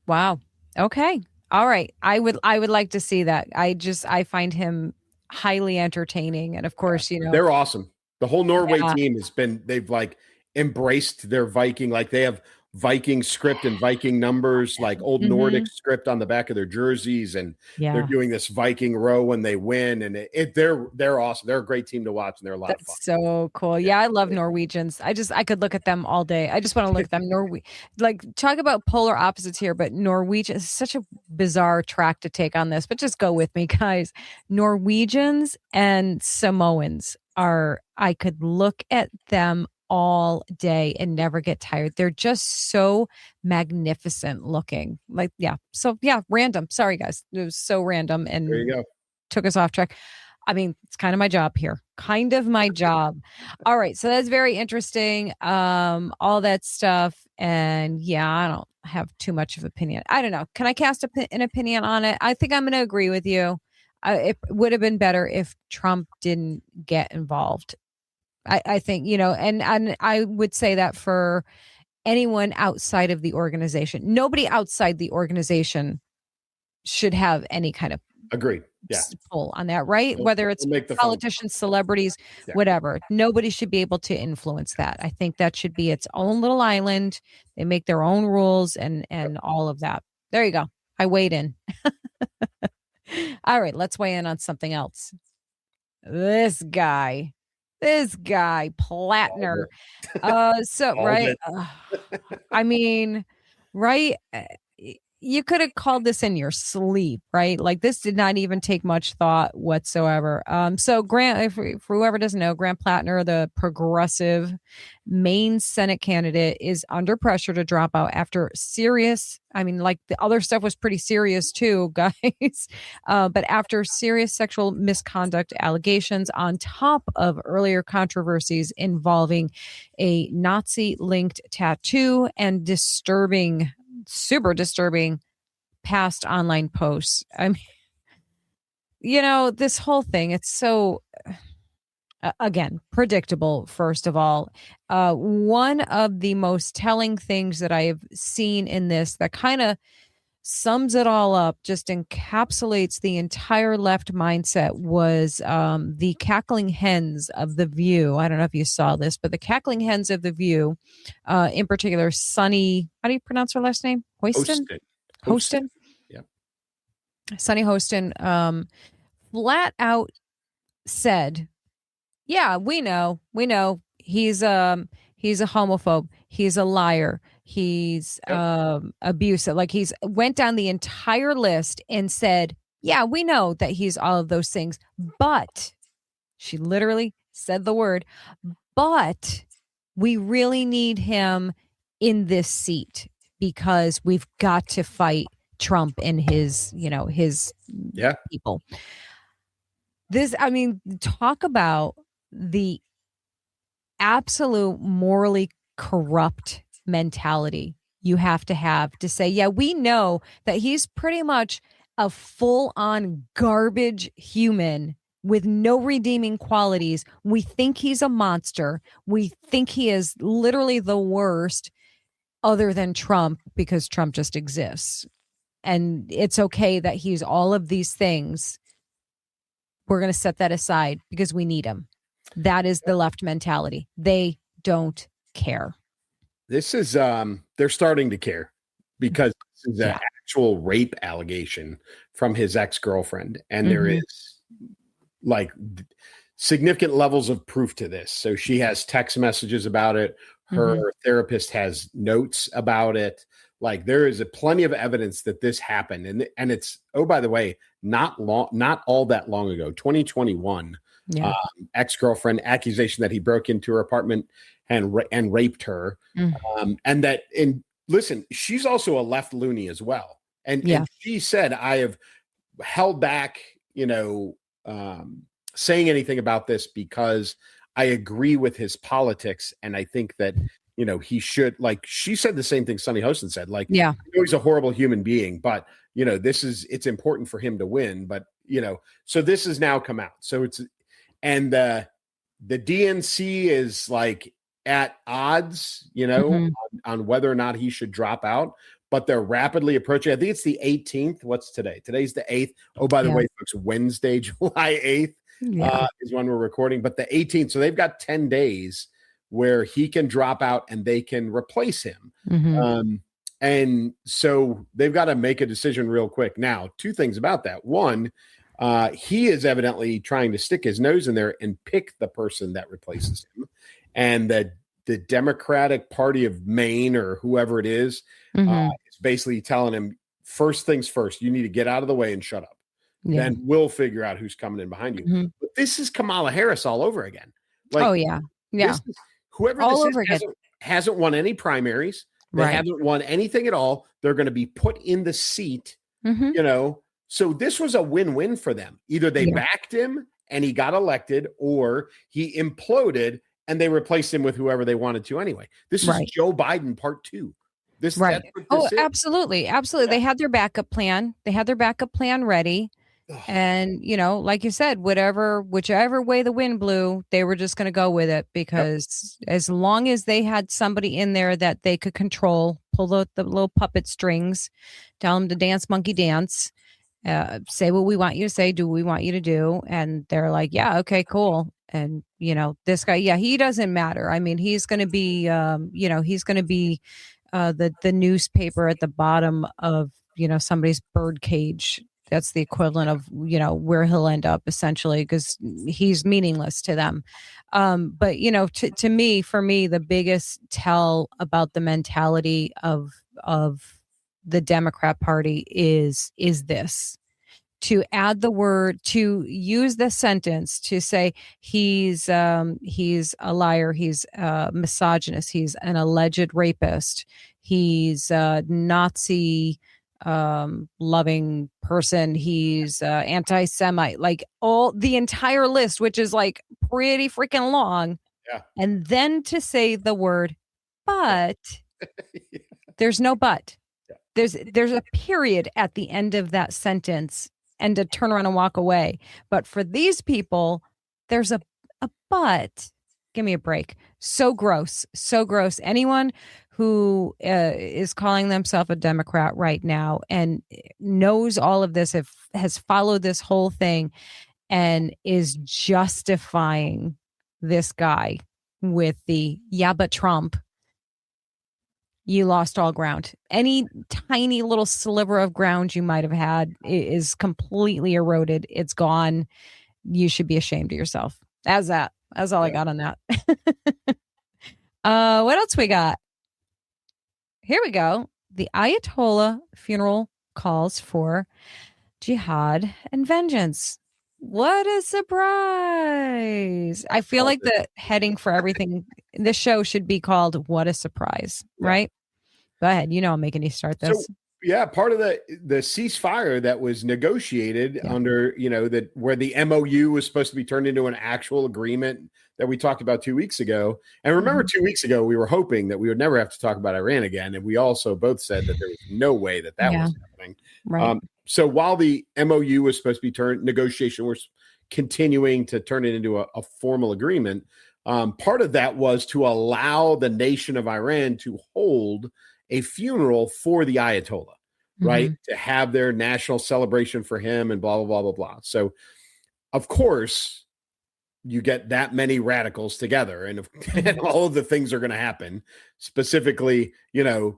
Wow. Okay. All right. I would like to see that. I find him highly entertaining. And of course, they're awesome. The whole Norway team they've like embraced their Viking, like they have Viking script and Viking numbers, like old Nordic script on the back of their jerseys. And they're doing this Viking row when they win. And they're awesome. They're a great team to watch, and they're a lot of fun. So cool. Yeah. I love Norwegians. I could look at them all day. I just want to look at them. Like talk about polar opposites here, but Norwegian is such a bizarre track to take on this, but just go with me, guys. Norwegians and Samoans I could look at them all day and never get tired. They're just so magnificent looking. Random. Sorry, guys. It was so random and there you go. Took us off track. I mean, it's kind of my job here. Kind of my job. All right. So that's very interesting. All that stuff. And yeah, I don't have too much of opinion. I don't know. Can I cast an opinion on it? I think I'm going to agree with you. It would have been better if Trump didn't get involved. I think, and I would say that for anyone outside of the organization. Nobody outside the organization should have any kind of Agreed. Yeah. pull on that, right? Whether it's make the politicians, celebrities, whatever. Nobody should be able to influence that. I think that should be its own little island. They make their own rules and all of that. There you go. I weighed in. All right, let's weigh in on something else. This guy, Platner. Right. I mean, right. You could have called this in your sleep, right? Like this did not even take much thought whatsoever. So Grant, for whoever doesn't know, Grant Platner, the progressive Maine Senate candidate, is under pressure to drop out after serious, I mean, like the other stuff was pretty serious too, guys. But after serious sexual misconduct allegations on top of earlier controversies involving a Nazi-linked tattoo and super disturbing past online posts. I mean, this whole thing, it's so, again, predictable, first of all. One of the most telling things that I have seen in this that kind of sums it all up, just encapsulates the entire left mindset, was the cackling hens of The View. I don't know if you saw this, but the cackling hens of The View, in particular, Sunny, how do you pronounce her last name? Hostin? Yeah. Sunny Hostin, flat out said, yeah, we know he's a homophobe. He's a liar. He's abusive. Like he's went down the entire list and said, yeah, we know that he's all of those things. But she literally said the word, but we really need him in this seat because we've got to fight Trump and his people. This, I mean, talk about the absolute morally corrupt mentality you have to say, yeah, we know that he's pretty much a full-on garbage human with no redeeming qualities. We think he's a monster. We think he is literally the worst other than Trump because Trump just exists. And it's okay that he's all of these things. We're going to set that aside because we need him. That is the left mentality. They don't care. This is, they're starting to care because this is an actual rape allegation from his ex-girlfriend. And there is like significant levels of proof to this. So she has text messages about it. Her therapist has notes about it. Like there is plenty of evidence that this happened. And it's, oh, by the way, not all that long ago, 2021, ex-girlfriend accusation that he broke into her apartment and raped her. And listen, she's also a left loony as well. And she said, I have held back, saying anything about this because I agree with his politics. And I think that, he should, like, she said the same thing Sunny Hostin said, like, he's a horrible human being, but, it's important for him to win. But, so this has now come out. So and the DNC is like at odds, on whether or not he should drop out, but they're rapidly approaching. I think it's the 18th. What's today? Today's the 8th. Oh, by the way, folks, Wednesday, July 8th is when we're recording, but the 18th. So they've got 10 days where he can drop out and they can replace him. And so they've got to make a decision real quick. Now, two things about that. One, he is evidently trying to stick his nose in there and pick the person that replaces him. And the Democratic Party of Maine or whoever it is basically telling him, first things first, you need to get out of the way and shut up. Then we'll figure out who's coming in behind you. But this is Kamala Harris all over again. Like, whoever all this is hasn't won any primaries. They haven't won anything at all. They're going to be put in the seat, So this was a win-win for them. Either they backed him and he got elected, or he imploded and they replaced him with whoever they wanted to anyway. This is Joe Biden part 2. That's what this is. Absolutely. Absolutely. Yeah. They had their backup plan. They had their backup plan ready. And, like you said, whichever way the wind blew, they were just going to go with it, because as long as they had somebody in there that they could control, pull the little puppet strings, tell them to dance, monkey dance, say what we want you to say, do what we want you to do. And they're like, yeah, okay, cool. And, this guy, he doesn't matter. I mean, he's going to be, he's going to be the newspaper at the bottom of, somebody's bird cage. That's the equivalent of, where he'll end up, essentially, because he's meaningless to them. But, to me, for me, the biggest tell about the mentality of the Democrat Party is this: to add the word, to use the sentence to say he's a liar, he's a misogynist, he's an alleged rapist, he's a Nazi loving person, he's anti-Semite, like all the entire list, which is like pretty freaking long. Yeah. And then to say the word but. There's no but. There's a period at the end of that sentence, and to turn around and walk away. But for these people, there's a but. Give me a break. So gross. So gross. Anyone who is calling themselves a Democrat right now and knows all of this, has followed this whole thing, and is justifying this guy with the, but Trump, you lost all ground. Any tiny little sliver of ground you might have had is completely eroded. It's gone. You should be ashamed of yourself. That's all I got on that. What else we got? Here we go. The Ayatollah funeral calls for jihad and vengeance. What a surprise. I feel like the heading for everything, this show should be called What a Surprise, right? Go ahead. I'm making you start this. So, part of the ceasefire that was negotiated under, where the MOU was supposed to be turned into an actual agreement that we talked about 2 weeks ago. And remember, 2 weeks ago, we were hoping that we would never have to talk about Iran again. And we also both said that there was no way that was happening. Right. So while the MOU was supposed to be negotiation was continuing to turn it into a formal agreement, part of that was to allow the nation of Iran to hold a funeral for the Ayatollah, right? To have their national celebration for him and blah, blah, blah, blah, blah. So, of course, you get that many radicals together, and all of the things are going to happen. Specifically,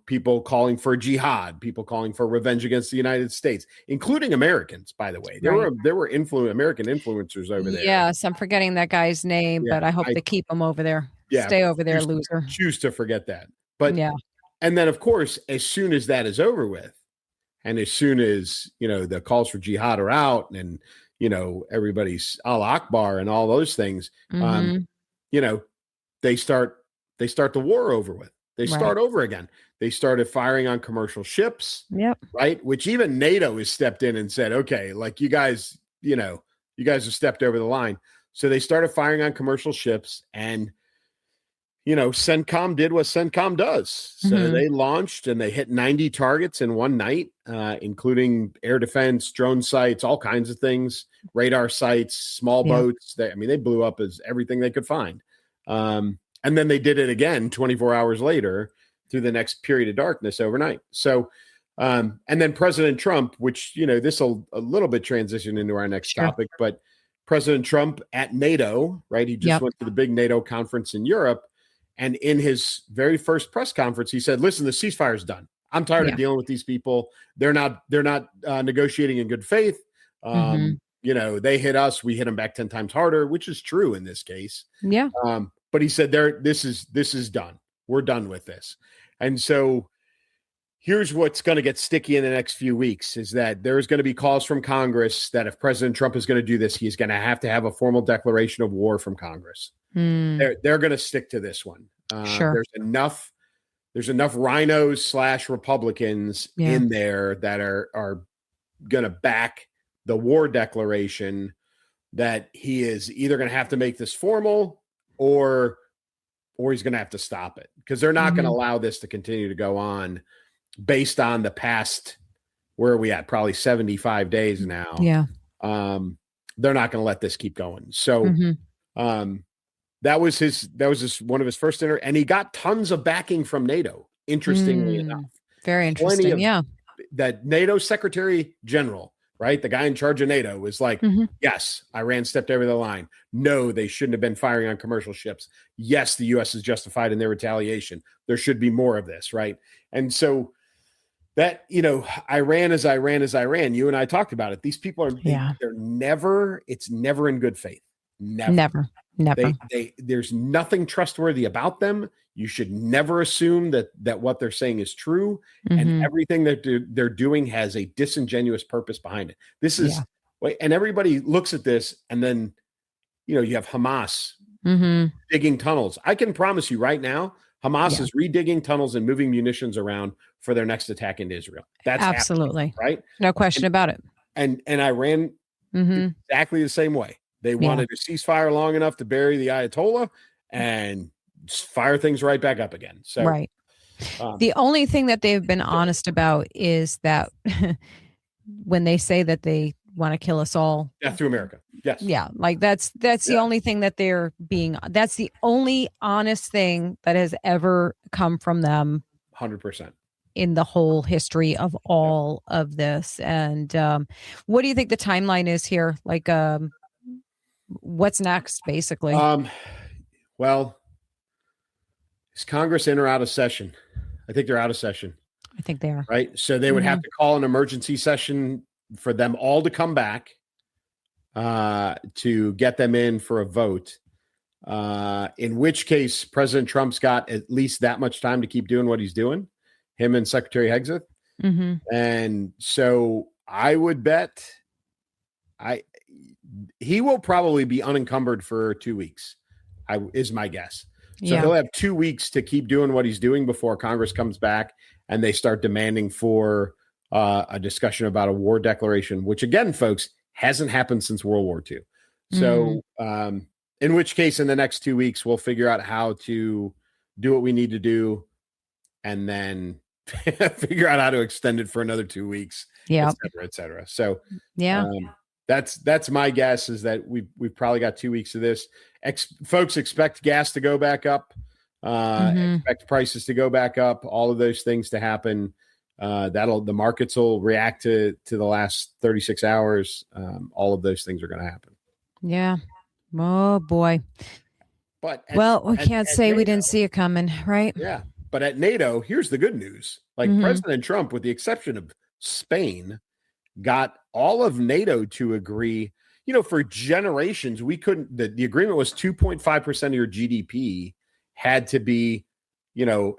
people calling for jihad, people calling for revenge against the United States, including Americans, by the way. There were American influencers over there. Yes, I'm forgetting that guy's name, but I hope they keep him over there. Stay over there, loser. Choose to forget that. But and then, of course, as soon as that is over with, and as soon as, the calls for jihad are out, and, everybody's Allah Akbar and all those things, they start the war over with. They start over again. They started firing on commercial ships, right? Which even NATO has stepped in and said, okay, like you guys have stepped over the line. So they started firing on commercial ships, and CENTCOM did what CENTCOM does. So they launched and they hit 90 targets in one night, including air defense, drone sites, all kinds of things, radar sites, small boats. They blew up as everything they could find. And then they did it again 24 hours later through the next period of darkness overnight. So, and then President Trump, which, this will a little bit transition into our next topic, but President Trump at NATO, right? He just went to the big NATO conference in Europe. And in his very first press conference, he said, listen, the ceasefire's done. I'm tired of dealing with these people. They're not negotiating in good faith. They hit us. We hit them back 10 times harder, which is true in this case. Yeah. But he said, this is done. We're done with this. And so here's what's going to get sticky in the next few weeks is that there's going to be calls from Congress that if President Trump is going to do this, he's going to have a formal declaration of war from Congress. They're going to stick to this one. There's enough rhinos / Republicans in there that are going to back the war declaration that he is either going to have to make this formal or he's going to have to stop it, because they're not going to allow this to continue to go on based on the past, where are we at? Probably 75 days now. Yeah. They're not going to let this keep going. So that was one of his first and he got tons of backing from NATO, interestingly enough. Very interesting. Yeah. That NATO Secretary General, right? The guy in charge of NATO was like, yes, Iran stepped over the line. No, they shouldn't have been firing on commercial ships. Yes, the U.S. is justified in their retaliation. There should be more of this, right? And so that, Iran is Iran. You and I talked about it. These people are, it's never in good faith. Never. There's nothing trustworthy about them. You should never assume that what they're saying is true, and everything that they're doing has a disingenuous purpose behind it. This is, and everybody looks at this, and then, you have Hamas digging tunnels. I can promise you right now, Hamas is redigging tunnels and moving munitions around for their next attack into Israel. That's absolutely right. No question about it. And Iran exactly the same way. They wanted a ceasefire long enough to bury the Ayatollah and fire things right back up again. So, the only thing that they've been honest about is that when they say that they want to kill us all, death through America. Yes. Yeah. Like that's the only thing that that's the only honest thing that has ever come from them. 100%. In the whole history of all of this. And what do you think the timeline is here? Like, what's next, basically? Well, is Congress in or out of session? I think they're out of session. I think they are. Right. So they would have to call an emergency session for them all to come back to get them in for a vote. In which case, President Trump's got at least that much time to keep doing what he's doing, him and Secretary Hegseth. And so I would bet he will probably be unencumbered for 2 weeks, is my guess. So he'll have 2 weeks to keep doing what he's doing before Congress comes back and they start demanding for a discussion about a war declaration, which again, folks, hasn't happened since World War II. So in which case, in the next 2 weeks, we'll figure out how to do what we need to do and then figure out how to extend it for another 2 weeks, et cetera, et cetera. So that's my guess, is that we've probably got 2 weeks of this. Folks expect gas to go back up, expect prices to go back up, all of those things to happen. The markets will react to the last 36 hours. All of those things are going to happen. Yeah. Oh boy. But we can't say NATO, we didn't see it coming, right? Yeah. But at NATO, here's the good news. Like President Trump, with the exception of Spain, got all of NATO to agree. For generations, we couldn't, the agreement was 2.5% of your GDP had to be,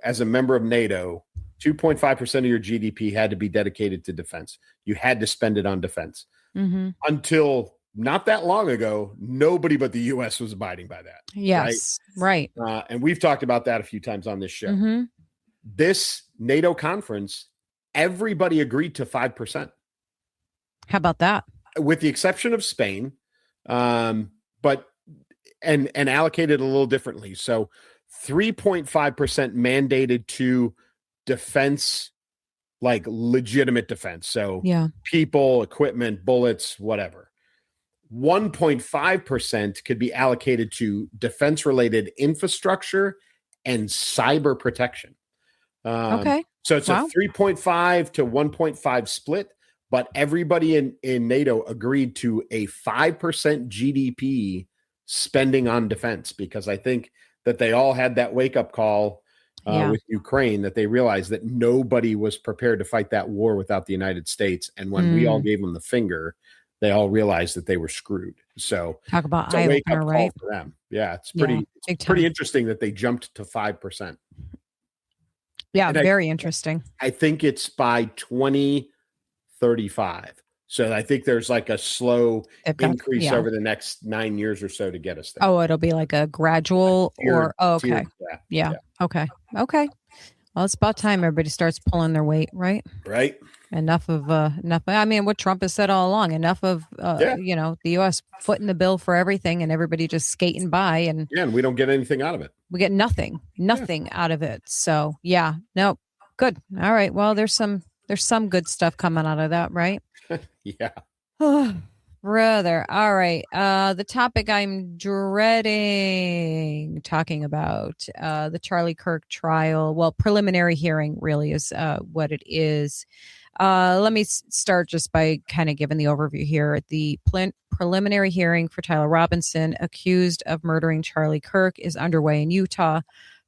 as a member of NATO, 2.5% of your GDP had to be dedicated to defense. You had to spend it on defense. Until not that long ago, nobody but the U.S. was abiding by that. Yes. Right. And we've talked about that a few times on this show. This NATO conference, everybody agreed to 5%. How about that? With the exception of Spain, but allocated a little differently. So 3.5% mandated to defense, like legitimate defense. So people, equipment, bullets, whatever. 1.5% could be allocated to defense-related infrastructure and cyber protection. So it's a 3.5 to 1.5 split. But everybody in NATO agreed to a 5% GDP spending on defense, because I think that they all had that wake-up call with Ukraine, that they realized that nobody was prepared to fight that war without the United States. And when we all gave them the finger, they all realized that they were screwed. So talk about eye opener, right? For them. Yeah, it's pretty interesting that they jumped to 5%. Yeah, and very interesting. I think it's by 2035. So I think there's like a slow increase over the next 9 years or so to get us there. Oh, it'll be like a gradual Okay. Yeah. Okay. Well, it's about time everybody starts pulling their weight, right? Right. Enough. I mean, what Trump has said all along, enough of, Yeah. the U.S. footing the bill for everything and everybody just skating by, and Yeah, and we don't get anything out of it. we get nothing out of it. So yeah, no, good. All right. Well, there's some good stuff coming out of that, right? Yeah. Oh, brother. All right. The topic I'm dreading talking about, the Charlie Kirk trial. Well, preliminary hearing really is what it is. Let me start just by kind of giving the overview here. The preliminary hearing for Tyler Robinson, accused of murdering Charlie Kirk, is underway in Utah.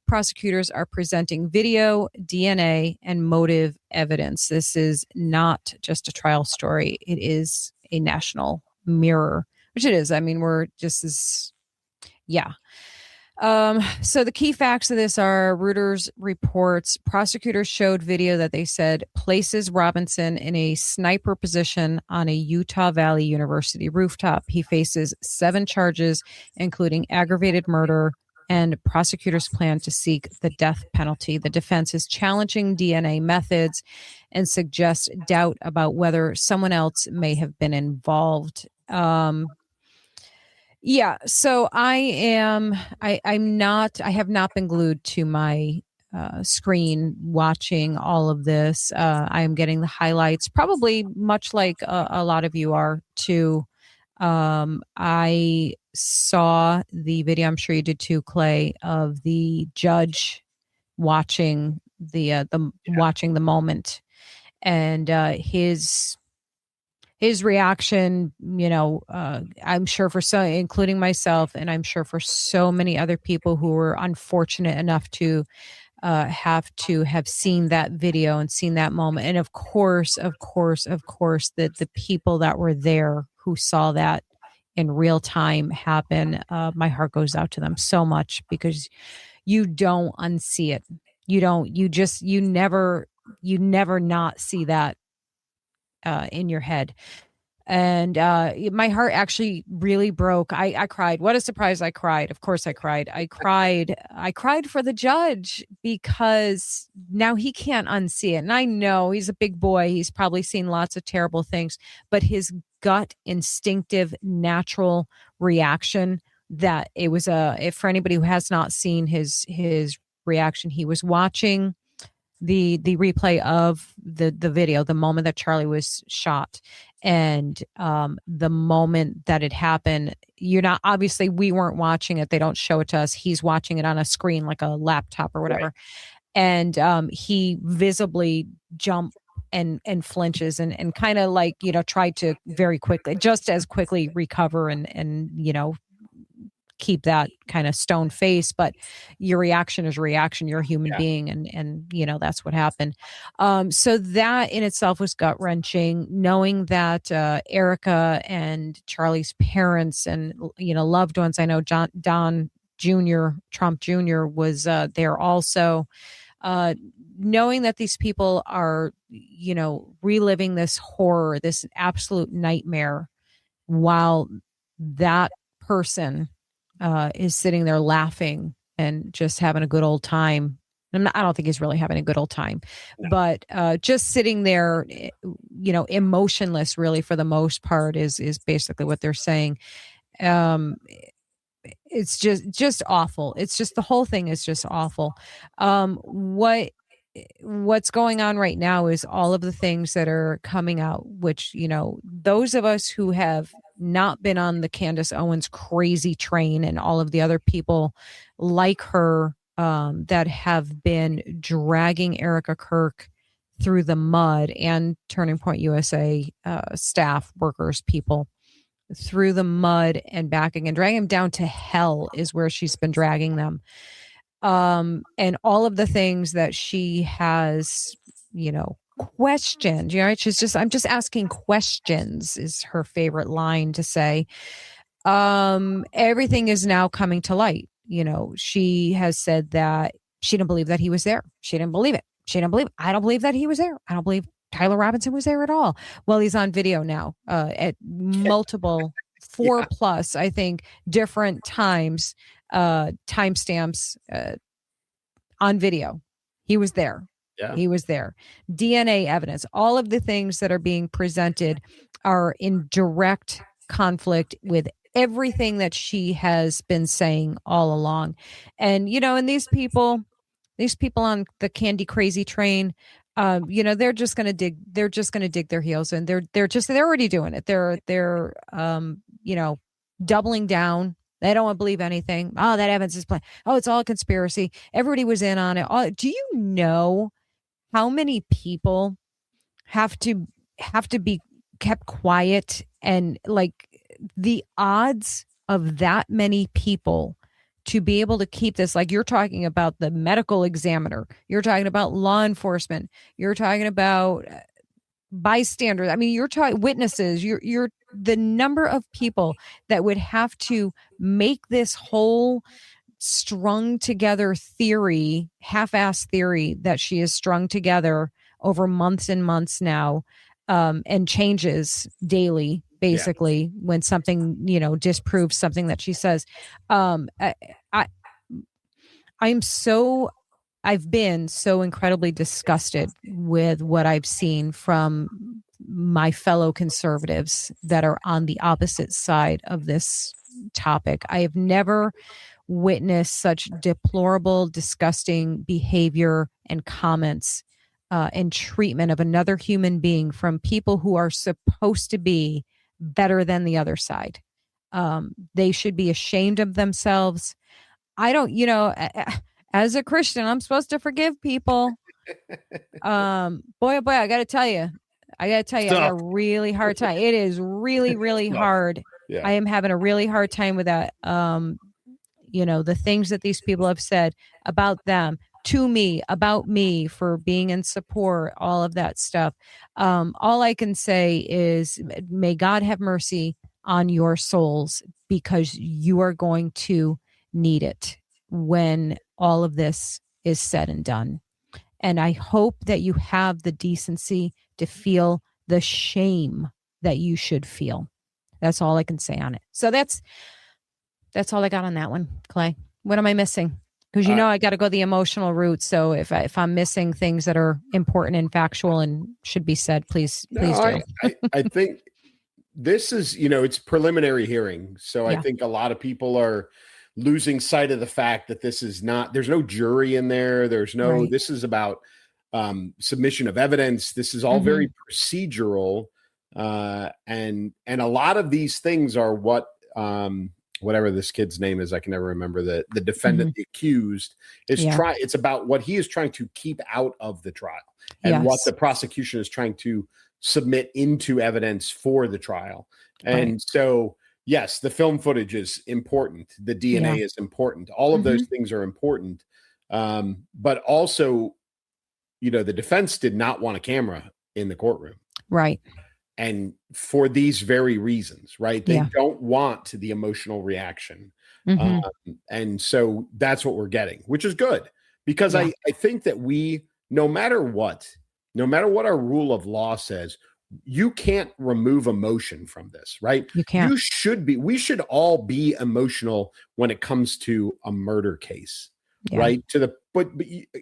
Prosecutors are presenting video, DNA, and motive evidence. This is not just a trial story. It is a national mirror, which it is. I mean, yeah. So the key facts of this are Reuters reports prosecutors showed video that they said places Robinson in a sniper position on a Utah Valley University rooftop. He faces 7 charges, including aggravated murder, and prosecutors plan to seek the death penalty. The defense is challenging DNA methods and suggests doubt about whether someone else may have been involved. Yeah, so I have not been glued to my screen watching all of this. I am getting the highlights, probably much like a lot of you are too. I saw the video, I'm sure you did too, Clay, of the judge watching watching the moment, and his reaction, I'm sure for some, including myself, and I'm sure for so many other people who were unfortunate enough to have seen that video and seen that moment. And of course, that the people that were there who saw that in real time happen, my heart goes out to them so much, because you don't unsee it. You never not see that in your head. And my heart actually really broke. I cried. What a surprise. I cried. Of course I cried. I cried for the judge, because now he can't unsee it. And I know he's a big boy. He's probably seen lots of terrible things, but his gut, instinctive, natural reaction, that it was for anybody who has not seen his reaction, he was watching the replay of the video, the moment that Charlie was shot, and the moment that it happened. Obviously we weren't watching it. They don't show it to us. He's watching it on a screen, like a laptop or whatever. Right. And he visibly jumped and flinches and kind of like, tried to very quickly, just as quickly recover and keep that kind of stone face. But your reaction is reaction. You're a human being, and that's what happened. So that in itself was gut wrenching, knowing that Erica and Charlie's parents and loved ones. I know Don Jr., Trump Jr. was there also. Knowing that these people are reliving this horror, this absolute nightmare, while that person is sitting there laughing and just having a good old time. I don't think he's really having a good old time, no. But just sitting there, emotionless, really, for the most part, is basically what they're saying. It's just awful. It's just, the whole thing is just awful. What's going on right now is all of the things that are coming out, which, those of us who have not been on the Candace Owens crazy train, and all of the other people like her that have been dragging Erica Kirk through the mud, and Turning Point USA staff, workers, people, through the mud and back again, dragging them down to hell is where she's been dragging them. And all of the things that she has, questioned, she's just, I'm just asking questions, is her favorite line to say. Everything is now coming to light. She has said that she didn't believe that he was there. She didn't believe it. She didn't believe it. I don't believe that he was there. I don't believe Tyler Robinson was there at all. Well, he's on video now, at multiple 4 plus, I think, different times, timestamps, on video. He was there. Yeah. He was there. DNA evidence, all of the things that are being presented are in direct conflict with everything that she has been saying all along. And, and these people on the Candy Crazy train, they're just going to dig their heels in. They're already doing it. They're doubling down. They don't want to believe anything. Oh, that evidence is playing. Oh, it's all a conspiracy. Everybody was in on it. Do you know how many people have to be kept quiet, and like the odds of that many people to be able to keep this, like you're talking about the medical examiner, you're talking about law enforcement, you're talking about bystanders. I mean, you're talking witnesses, you're the number of people that would have to make this whole strung together theory, half-ass theory that she has strung together over months and months now, and changes daily, basically, when something, disproves something that she says. I've been so incredibly disgusted with what I've seen from my fellow conservatives that are on the opposite side of this topic. I have never witnessed such deplorable, disgusting behavior and comments and treatment of another human being from people who are supposed to be better than the other side. They should be ashamed of themselves. I don't, as a Christian, I'm supposed to forgive people. Boy, oh boy, I got to tell you, I got a really hard time. It is really, really hard. Yeah. I am having a really hard time with that. The things that these people have said about them, to me, about me, for being in support, all of that stuff. All I can say is, may God have mercy on your souls, because you are going to need it when all of this is said and done. And I hope that you have the decency to feel the shame that you should feel. That's all I can say on it. So that's all I got on that one, Clay. What am I missing? Because I got to go the emotional route. So if I'm missing things that are important and factual and should be said, please do. I think this is, it's preliminary hearing. So I think a lot of people are losing sight of the fact that this is not, there's no jury in there. There's no, right. This is about submission of evidence. This is all very procedural. And a lot of these things are what, whatever this kid's name is, I can never remember, the defendant, the accused is it's about what he is trying to keep out of the trial and what the prosecution is trying to submit into evidence for the trial. And so, yes, the film footage is important. The DNA is important. All of those things are important. But also, the defense did not want a camera in the courtroom. Right. And for these very reasons, right? They don't want the emotional reaction. And so that's what we're getting, which is good, because I think that no matter what our rule of law says, you can't remove emotion from this, right? You can't. We should all be emotional when it comes to a murder case, right? But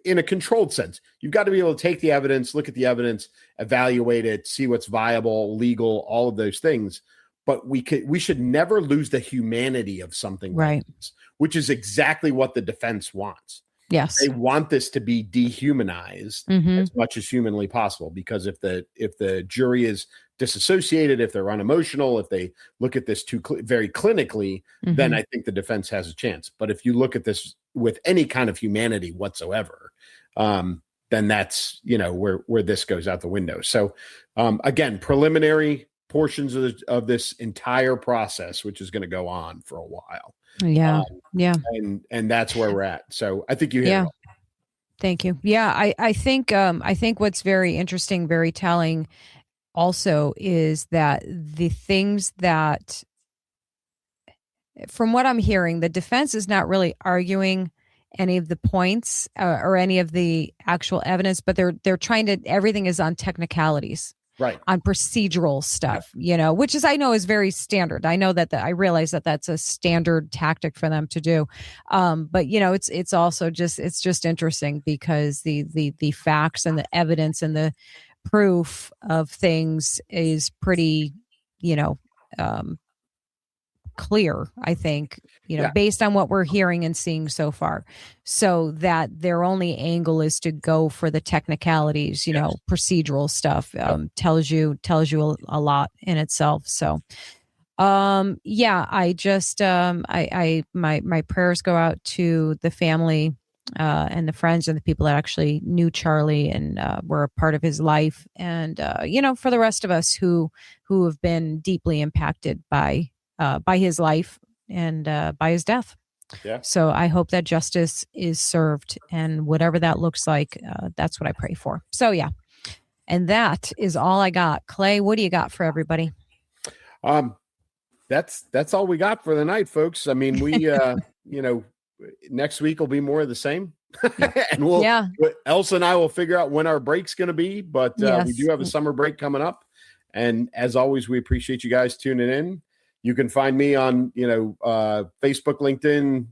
in a controlled sense, you've got to be able to take the evidence, look at the evidence, evaluate it, see what's viable, legal, all of those things. But we should never lose the humanity of something, like this, which is exactly what the defense wants. Yes. They want this to be dehumanized as much as humanly possible, because if the jury is disassociated, if they're unemotional, if they look at this very clinically, then I think the defense has a chance. But if you look at this with any kind of humanity whatsoever, then that's, where this goes out the window. So again, preliminary portions of this entire process, which is going to go on for a while. And that's where we're at. So I think you hit it all. Thank you. Yeah, I think what's very interesting, very telling also, is that the things that, from what I'm hearing, the defense is not really arguing any of the points or any of the actual evidence, but they're trying to, everything is on technicalities. Right. on procedural stuff, which I know is very standard. I know that I realize that that's a standard tactic for them to do. But it's also just interesting because the facts and the evidence and the proof of things is pretty, clear, I think, based on what we're hearing and seeing so far. So that their only angle is to go for the technicalities, procedural stuff, tells you a lot in itself. So, I just, my prayers go out to the family, and the friends and the people that actually knew Charlie and were a part of his life. And, for the rest of us who have been deeply impacted by his life and by his death. Yeah. So I hope that justice is served, and whatever that looks like, that's what I pray for. So yeah. And that is all I got. Clay, what do you got for everybody? That's all we got for the night, folks. I mean, we, next week will be more of the same. And Elsa and I will figure out when our break's going to be, but we do have a summer break coming up. And as always, we appreciate you guys tuning in. You can find me on, Facebook, LinkedIn,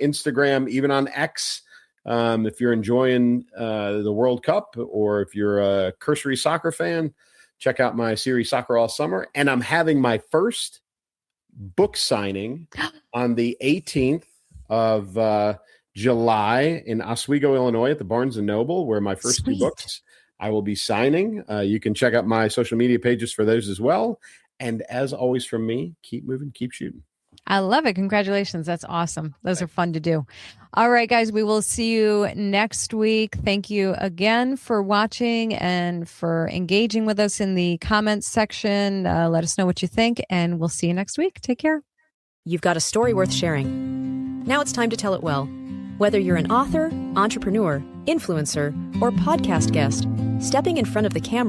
Instagram, even on X. If you're enjoying the World Cup, or if you're a cursory soccer fan, check out my series Soccer All Summer. And I'm having my first book signing on the 18th of July in Oswego, Illinois, at the Barnes & Noble, where my first two books I will be signing. You can check out my social media pages for those as well. And as always from me, keep moving, keep shooting. I love it. Congratulations. That's awesome. Those are fun to do. All right, guys, we will see you next week. Thank you again for watching and for engaging with us in the comments section. Let us know what you think, and we'll see you next week. Take care. You've got a story worth sharing. Now it's time to tell it well. Whether you're an author, entrepreneur, influencer, or podcast guest, stepping in front of the camera